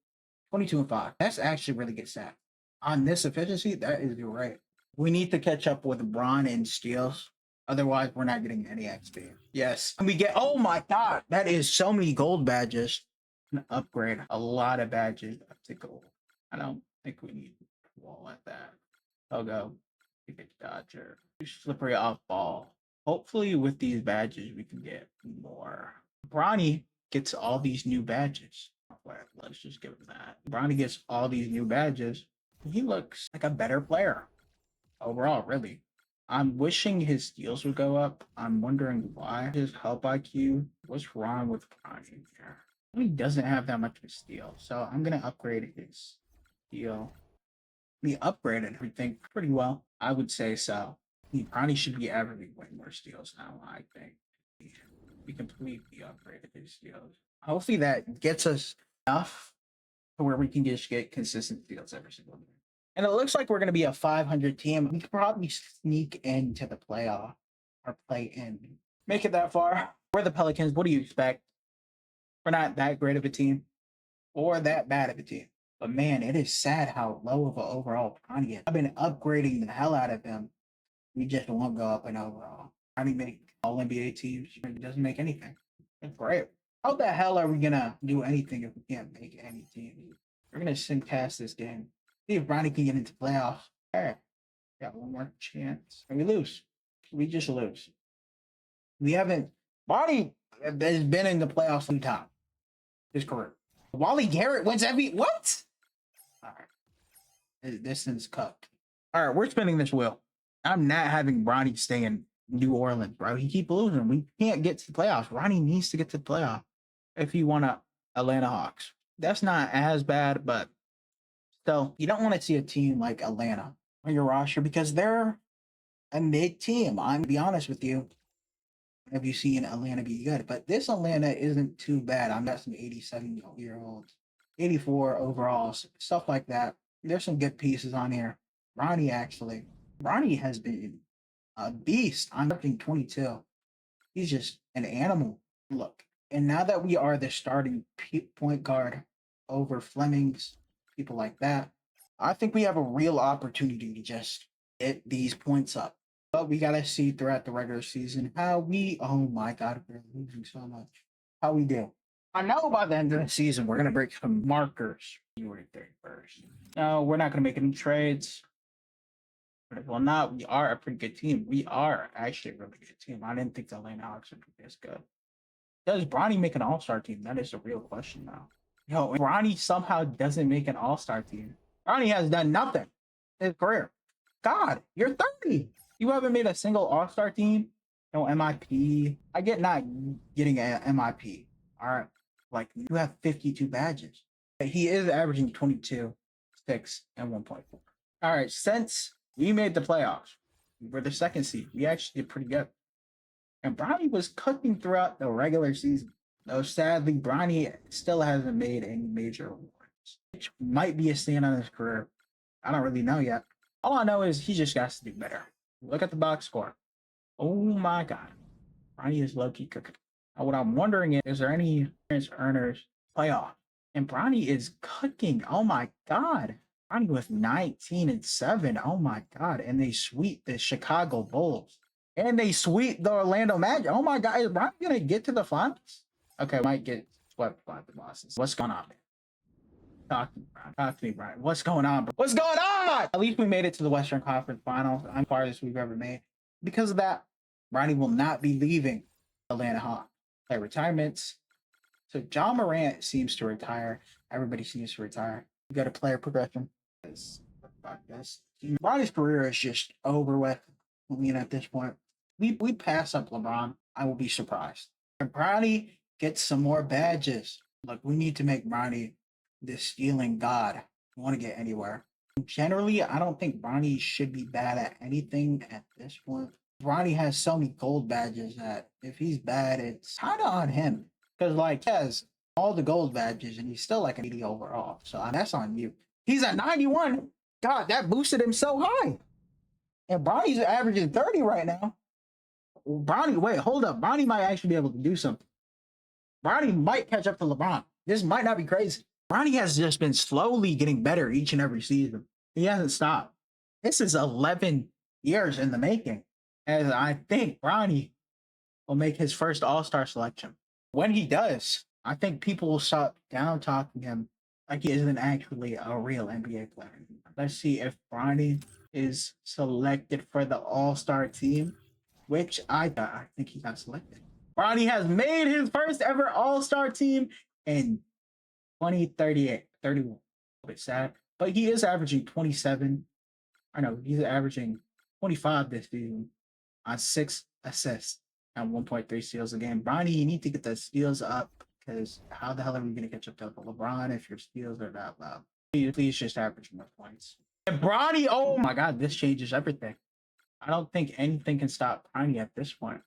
22 and 5. That's actually really good stat. On this efficiency, that is great. We need to catch up with Bron in steals. Otherwise, we're not getting any XP. Yes. And we get, oh my God, that is so many gold badges. An upgrade a lot of badges up to gold. I don't think we need a wall like that. I'll go. Pick a Dodger. Slippery off ball. Hopefully, with these badges, we can get more. Bronny gets all these new badges. Let's just give him that. Bronny gets all these new badges. He looks like a better player overall, really. I'm wishing his steals would go up. I'm wondering why. His help IQ. What's wrong with Bronny here? He doesn't have that much of a steal, so I'm gonna upgrade his steal. We upgraded everything pretty well. I would say so. He probably should be averaging way more steals now, I think. We completely upgraded his steals. Hopefully that gets us enough to where we can just get consistent steals every single game. And it looks like we're going to be a 500 team. We could probably sneak into the playoff or play in. Make it that far. We're the Pelicans. What do you expect? We're not that great of a team or that bad of a team. But man, it is sad how low of an overall Bronny is. I've been upgrading the hell out of him. We just won't go up in overall. Bronny make all NBA teams. He doesn't make anything. It's great. How the hell are we going to do anything if we can't make any teams? We're going to send past this game. See if Bronny can get into playoffs. All right. Got one more chance. And we lose. We just lose. We haven't. Bronny has been in the playoffs 2 times. His career. Wally Garrett wins every. What? All right. This is cooked. All right. We're spinning this wheel. I'm not having Bronny stay in New Orleans, bro. He keep losing. We can't get to the playoffs. Bronny needs to get to the playoff if you want to Atlanta Hawks. That's not as bad, but still, you don't want to see a team like Atlanta on your roster because they're a mid team. I'm gonna be honest with you. have you seen Atlanta be good? But this Atlanta isn't too bad. I'm not some 87-year-olds, 84 overall, stuff like that. There's some good pieces on here. Bronny actually. Bronny has been a beast. I'm upping 22. He's just an animal. Look, and now that we are the starting point guard over Flemings, people like that, I think we have a real opportunity to just get these points up. But we gotta see throughout the regular season how we. Oh my God, we're losing so much. How we do. I know by the end of the season we're gonna break some markers. January 31st. No, we're not gonna make any trades. Well, not. We are a pretty good team. We are actually a really good team. I didn't think the Atlanta Hawks would be this good. Does Bronny make an All-Star team? That is the real question now. Yo, Bronny somehow doesn't make an All-Star team. Bronny has done nothing in his career. God, you're 30. You haven't made a single All-Star team. No MIP. I get not getting an MIP. All right, like you have 52 badges. He is averaging 22, 6, and 1.4. All right, since we made the playoffs, we're the second seed. We actually did pretty good. And Bronny was cooking throughout the regular season. Though sadly, Bronny still hasn't made any major awards, which might be a stain on his career. I don't really know yet. All I know is he just got to do better. Look at the box score. Oh my God. Bronny is low-key cooking. Now, what I'm wondering is there any earners playoff? And Bronny is cooking. Oh my God. Bronny with 19-7. Oh my God. And they sweep the Chicago Bulls. And they sweep the Orlando Magic. Oh my God. Is Bronny going to get to the finals? Okay, might get swept by the Boston. What's going on, man? Talk to me, Brian. What's going on, bro? What's going on? At least we made it to the Western Conference Finals. I'm the farthest we've ever made. Because of that, Bronny will not be leaving Atlanta Hawks. Like retirements. So John Morant seems to retire. Everybody seems to retire. You got a player progression. Bronny's career is just over with. I mean, at this point, we pass up LeBron. I will be surprised. If Bronny gets some more badges, look, we need to make Bronny the stealing god. Want to get anywhere. Generally, I don't think Bronny should be bad at anything at this point. Bronny has so many gold badges that if he's bad, it's kind of on him. Because, like, he has all the gold badges and he's still like an 80 overall. So that's on you. He's at 91. God, that boosted him so high. And Bronny's averaging 30 right now. Bronny, wait, hold up. Bronny might actually be able to do something. Bronny might catch up to LeBron. This might not be crazy. Bronny has just been slowly getting better each and every season. He hasn't stopped. This is 11 years in the making. As I think Bronny will make his first All-Star selection. When he does, I think people will stop down-talking him like he isn't actually a real NBA player. Let's see if Bronny is selected for the All-Star team, which I think he got selected. Bronny has made his first ever All-Star team in 2038, 31. A bit sad, but he is averaging 27. I know he's averaging 25 this season on 6 assists and 1.3 steals a game. Bronny, you need to get the steals up because how the hell are we going to catch up to LeBron if your steals are that low? Please just average more points. And Bronny, oh my God, this changes everything. I don't think anything can stop Bronny at this point.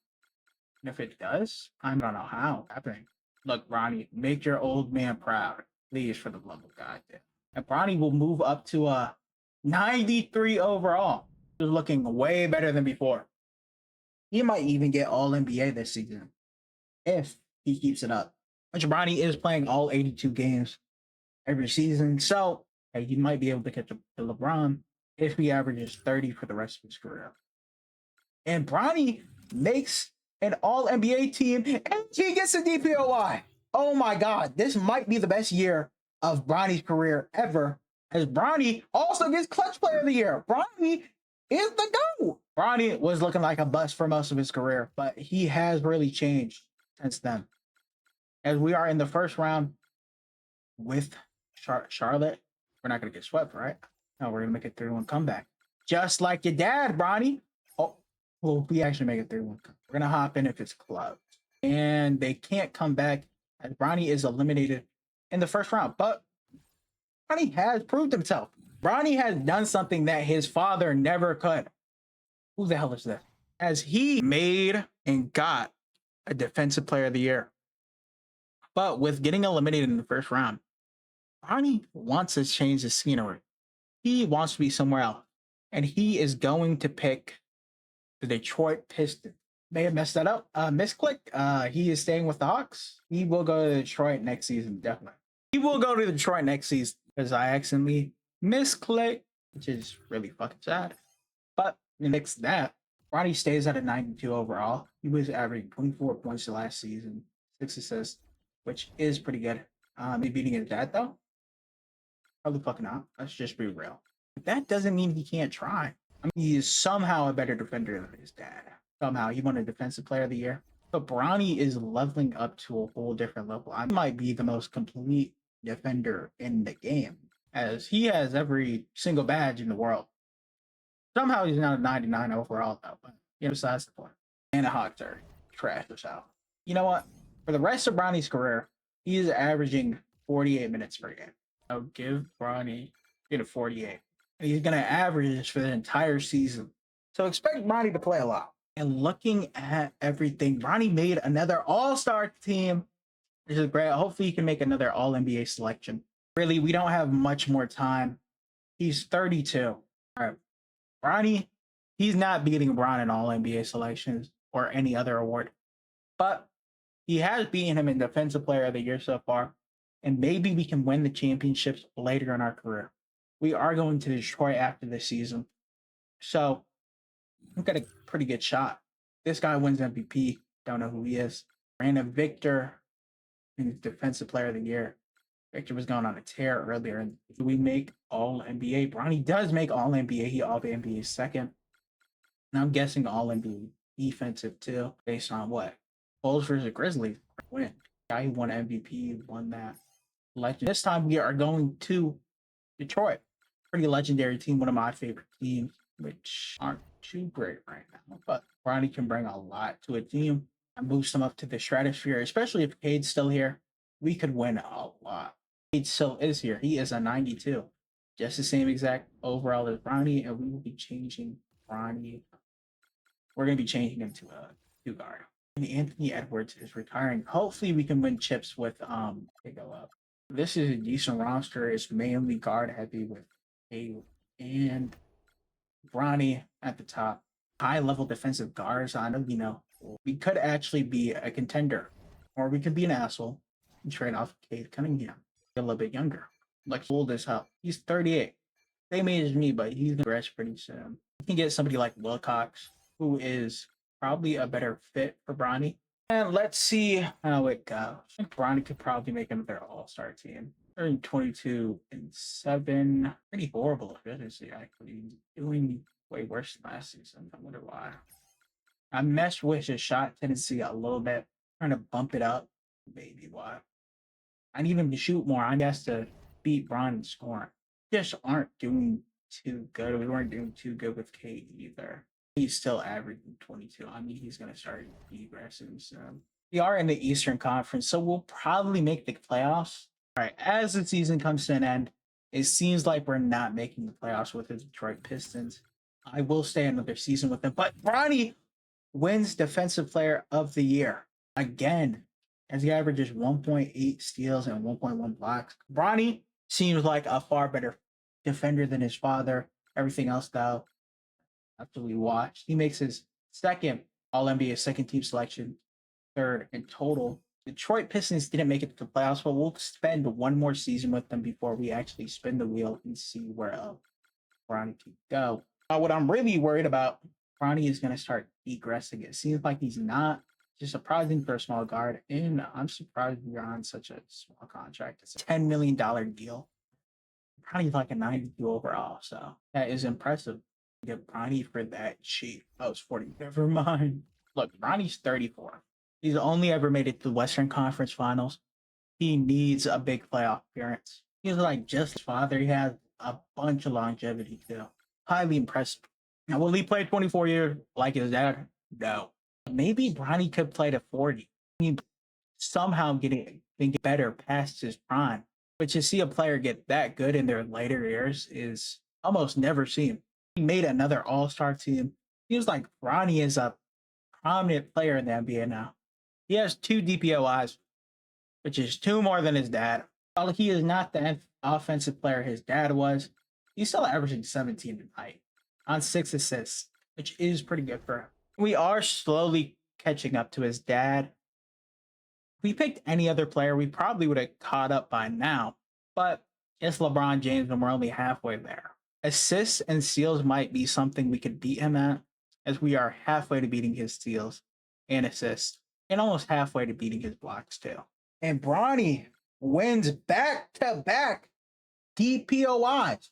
And if it does, I don't know how it's happening. Look, Bronny, make your old man proud. Please, for the love of God. And Bronny will move up to a 93 overall. He's looking way better than before. He might even get All NBA this season if he keeps it up. Which Bronny is playing all 82 games every season. So he might be able to catch up to LeBron if he averages 30 for the rest of his career. And Bronny makes an All NBA team and he gets a DPOY. Oh my God, this might be the best year of Bronny's career ever, as Bronny also gets Clutch Player of the Year. Bronny is the GOAT. Bronny was looking like a bust for most of his career, but he has really changed since then. As we are in the first round with Charlotte, we're not going to get swept, right? No, we're going to make a 3-1 comeback. Just like your dad, Bronny. Oh, well, we actually make a 3-1 comeback. We're going to hop in if it's close. And they can't come back as Bronny is eliminated in the first round. But Bronny has proved himself. Bronny has done something that his father never could. Who the hell is this? As he made and got a defensive player of the year. But with getting eliminated in the first round, Bronny wants to change the scenery. He wants to be somewhere else. And he is going to pick the Detroit Pistons. May have messed that up. Misclick. He is staying with the Hawks. He will go to Detroit next season, definitely. He will go to Detroit next season because I accidentally misclicked, which is really fucking sad. But next that, Bronny stays at a 92 overall. He was averaging 24 points the last season, 6 assists, which is pretty good. He beating his dad though? Probably fucking not. Let's just be real. But that doesn't mean he can't try. I mean, he is somehow a better defender than his dad. Somehow he won a defensive player of the year. But Bronny is leveling up to a whole different level. I might be the most complete defender in the game, as he has every single badge in the world. Somehow he's not a 99 overall though, but besides the point. And the Hawks are trash as hell. You know what? For the rest of Bronny's career, he is averaging 48 minutes per game. I'll give Bronny 48. And he's gonna average this for the entire season. So expect Bronny to play a lot. And looking at everything, Bronny made another all-star team. This is great. Hopefully he can make another all-NBA selection. Really, we don't have much more time. He's 32. All right. Bronny, he's not beating LeBron in all NBA selections or any other award. But he has beaten him in Defensive Player of the Year so far. And maybe we can win the championships later in our career. We are going to Detroit after this season. So I've got a pretty good shot. This guy wins MVP. Don't know who he is. Brandon Victor in Defensive Player of the Year. Victor was going on a tear earlier. And do we make all NBA? Bronny does make all NBA. He all NBA second. And I'm guessing all NBA defensive too, based on what? Bulls versus Grizzlies win. Guy who won MVP won that. Legend. This time we are going to Detroit. Pretty legendary team, one of my favorite teams, which aren't too great right now. But Bronny can bring a lot to a team and boost them up to the stratosphere, especially if Cade's still here. We could win a lot. Cade still is here. He is a 92. Just the same exact overall as Bronny, and we will be changing Bronny. We're going to be changing him to a 2 guard. And Anthony Edwards is retiring. Hopefully we can win chips with they go up. This is a decent roster. It's mainly guard heavy with Cade and Bronny at the top. High level defensive guards. I know, we could actually be a contender, or we could be an asshole and trade off Cade Cunningham. A little bit younger. Like old as hell. He's 38. Same age as me, but he's gonna rest pretty soon. You can get somebody like Wilcox, who is probably a better fit for Bronny. And let's see how it goes. I think Bronny could probably make another all-star team. They're in 22-7. Pretty horrible efficiency, actually. Doing way worse than last season. I wonder why. I messed with his shot tendency a little bit. Trying to bump it up. Maybe why. I need him to shoot more. I guess to beat Bron in scoring. Just aren't doing too good. We weren't doing too good with Cade either. He's still averaging 22. I mean, he's going to start degressing soon. We are in the Eastern Conference, so we'll probably make the playoffs. All right, as the season comes to an end, it seems like we're not making the playoffs with the Detroit Pistons. I will stay another season with them, but Bronny wins Defensive Player of the Year again, as he averages 1.8 steals and 1.1 blocks. Bronny seems like a far better defender than his father. Everything else, though, after we watched, he makes his second All-NBA second team selection, third in total. Detroit Pistons didn't make it to the playoffs, but we'll spend one more season with them before we actually spin the wheel and see where Bronny can go. What I'm really worried about, Bronny is going to start degressing. It seems like he's not. Just surprising for a small guard, and I'm surprised we're on such a small contract. It's a $10 million deal. Bronny's like a 92 overall, so that is impressive. Get Bronny for that cheap. I was 40. Never mind. Look, Bronny's 34. He's only ever made it to the Western Conference Finals. He needs a big playoff appearance. He's like just his father. He has a bunch of longevity too. Highly impressive. Now, will he play 24 years like his dad? No. Maybe Bronny could play to 40. I mean, somehow getting better past his prime. But to see a player get that good in their later years is almost never seen. He made another all-star team. Seems like Bronny is a prominent player in the NBA now. He has 2 DPOIs, which is 2 more than his dad. While he is not the offensive player his dad was, he's still averaging 17 tonight on 6 assists, which is pretty good for him. We are slowly catching up to his dad. If we picked any other player, we probably would have caught up by now, but it's LeBron James and we're only halfway there. Assists and steals might be something we could beat him at, as we are halfway to beating his steals and assists, and almost halfway to beating his blocks too. And Bronny wins back-to-back DPOIs,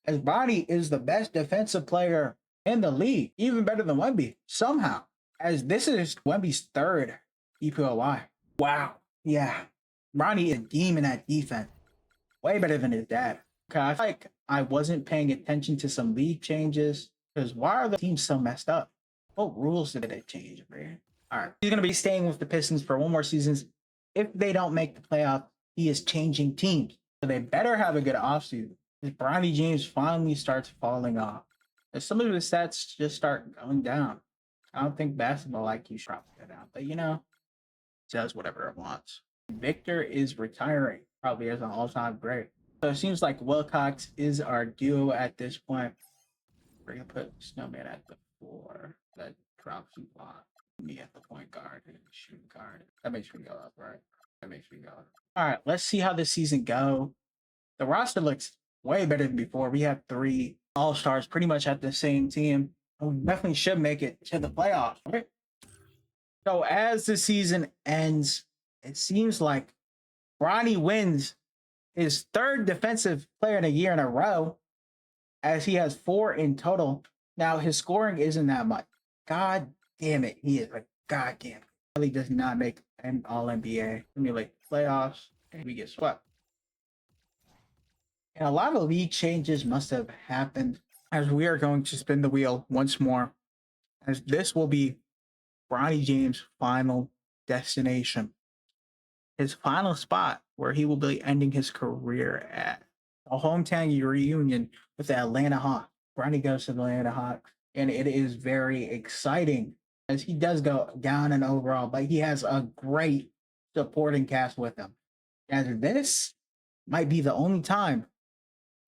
as Bronny is the best defensive player in the league, even better than Wemby, somehow, as this is Wemby's 3rd DPOI. Wow. Yeah. Bronny is a demon at defense. Way better than his dad. Okay, I feel like I wasn't paying attention to some league changes, because why are the teams so messed up? What rules did they change, man? All right. He's going to be staying with the Pistons for 1 more season. If they don't make the playoff, he is changing teams. So they better have a good offseason. If Bronny James finally starts falling off, if some of his stats just start going down, I don't think basketball IQ should probably go down. But, it does whatever it wants. Victor is retiring, probably as an all-time great. So it seems like Wilcox is our duo at this point. We're going to put Snowman at the 4. That drops you block. Me at the point guard and shooting guard. That makes me go up, right? That makes me go up. All right, let's see how this season go. The roster looks way better than before. We have 3 all-stars pretty much at the same team. We definitely should make it to the playoffs, right? So as the season ends, it seems like Bronny wins his 3rd defensive player of the year in a row, as he has 4 in total. Now, his scoring isn't that much. God damn it, he is like, God damn it. Really does not make an All-NBA. Simulate playoffs, and we get swept. And a lot of league changes must have happened, as we are going to spin the wheel once more, as this will be Bronny James' final destination. His final spot where he will be ending his career at. A hometown reunion with the Atlanta Hawks. Bronny goes to the Atlanta Hawks, and it is very exciting, as he does go down in overall, but he has a great supporting cast with him. As this might be the only time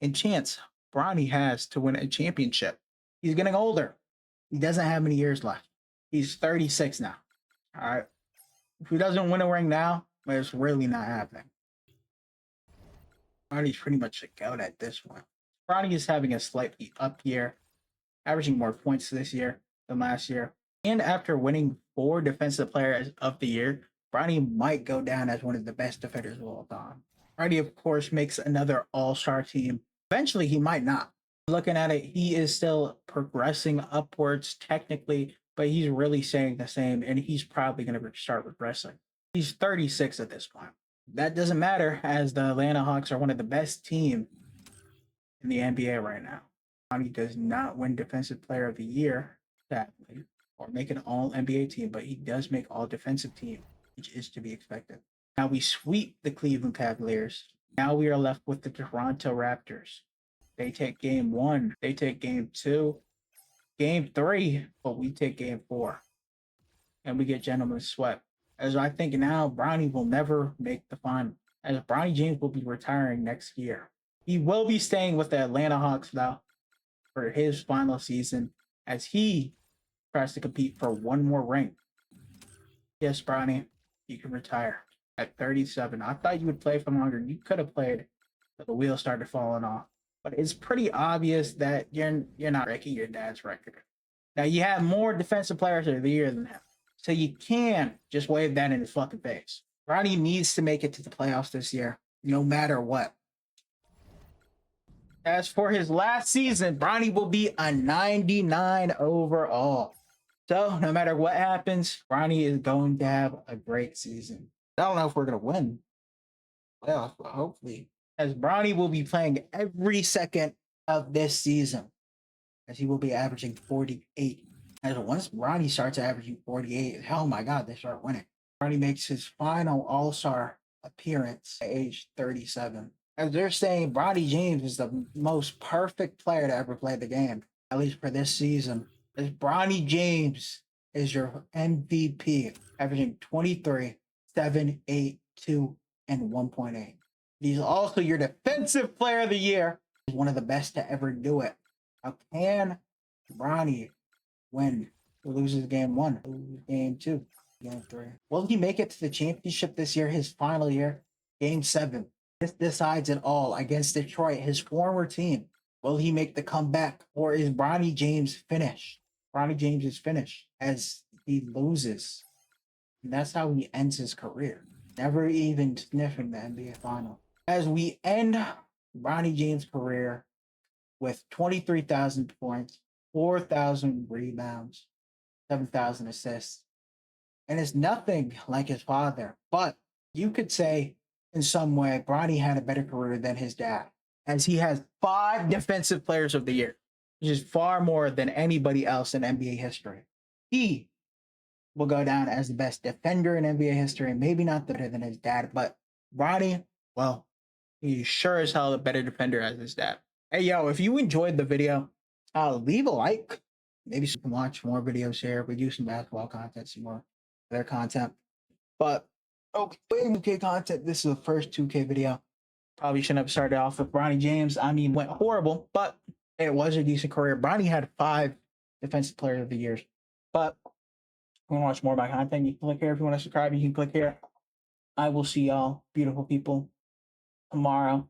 and chance Bronny has to win a championship. He's getting older. He doesn't have many years left. He's 36 now. All right. If he doesn't win a ring now, it's really not happening. Bronny's pretty much a goat at this point. Bronny is having a slightly up year, averaging more points this year than last year. And after winning 4 Defensive Players of the Year, Bronny might go down as one of the best defenders of all time. Bronny, of course, makes another all-star team. Eventually, he might not. Looking at it, he is still progressing upwards technically, but he's really staying the same, and he's probably going to start regressing. He's 36 at this point. That doesn't matter, as the Atlanta Hawks are one of the best teams in the NBA right now. Bronny does not win Defensive Player of the Year, sadly, or make an all-NBA team, but he does make all-defensive team, which is to be expected. Now we sweep the Cleveland Cavaliers. Now we are left with the Toronto Raptors. They take game 1. They take game 2. Game 3, but we take game 4. And we get gentlemen's swept. As I think now, Bronny will never make the final, as Bronny James will be retiring next year. He will be staying with the Atlanta Hawks, though, for his final season, as he tries to compete for 1 more ring. Yes, Bronny, you can retire at 37. I thought you would play for longer. You could have played, but the wheels started falling off. But it's pretty obvious that you're not breaking your dad's record. Now, you have more Defensive Players of the Year than him, so you can just wave that in his fucking face. Bronny needs to make it to the playoffs this year, no matter what. As for his last season, Bronny will be a 99 overall. So, no matter what happens, Bronny is going to have a great season. I don't know if we're going to win playoffs, but hopefully, as Bronny will be playing every second of this season, as he will be averaging 48. As once Bronny starts averaging 48, oh my God, they start winning. Bronny makes his final All-Star appearance at age 37. As they're saying, Bronny James is the most perfect player to ever play the game, at least for this season. As Bronny James is your MVP, averaging 23, 7, 8, 2, and 1.8. He's also your defensive player of the year. He's one of the best to ever do it. How can Bronny win or loses game one, lose game two, game three? Will he make it to the championship this year, his final year? Game seven. This decides it all against Detroit, his former team. Will he make the comeback or is Bronny James finished? Bronny James is finished as he loses. And that's how he ends his career. Never even sniffing the NBA final. As we end Bronny James' career with 23,000 points, 4,000 rebounds, 7,000 assists. And it's nothing like his father. But you could say in some way, Bronny had a better career than his dad, as he has 5 defensive players of the year, which is far more than anybody else in NBA history. He will go down as the best defender in NBA history, maybe not better than his dad, but Bronny, well, he's sure as hell a better defender as his dad. Hey, yo, if you enjoyed the video, leave a like. Maybe you can watch more videos here. We do some basketball content, some more other content. But, okay, 2K content. This is the first 2K video. Probably shouldn't have started off with Bronny James. I mean, went horrible, but it was a decent career. Bronny had 5 defensive player of the years. But if you want to watch more of my content, you can click here. If you want to subscribe, you can click here. I will see y'all, beautiful people, tomorrow.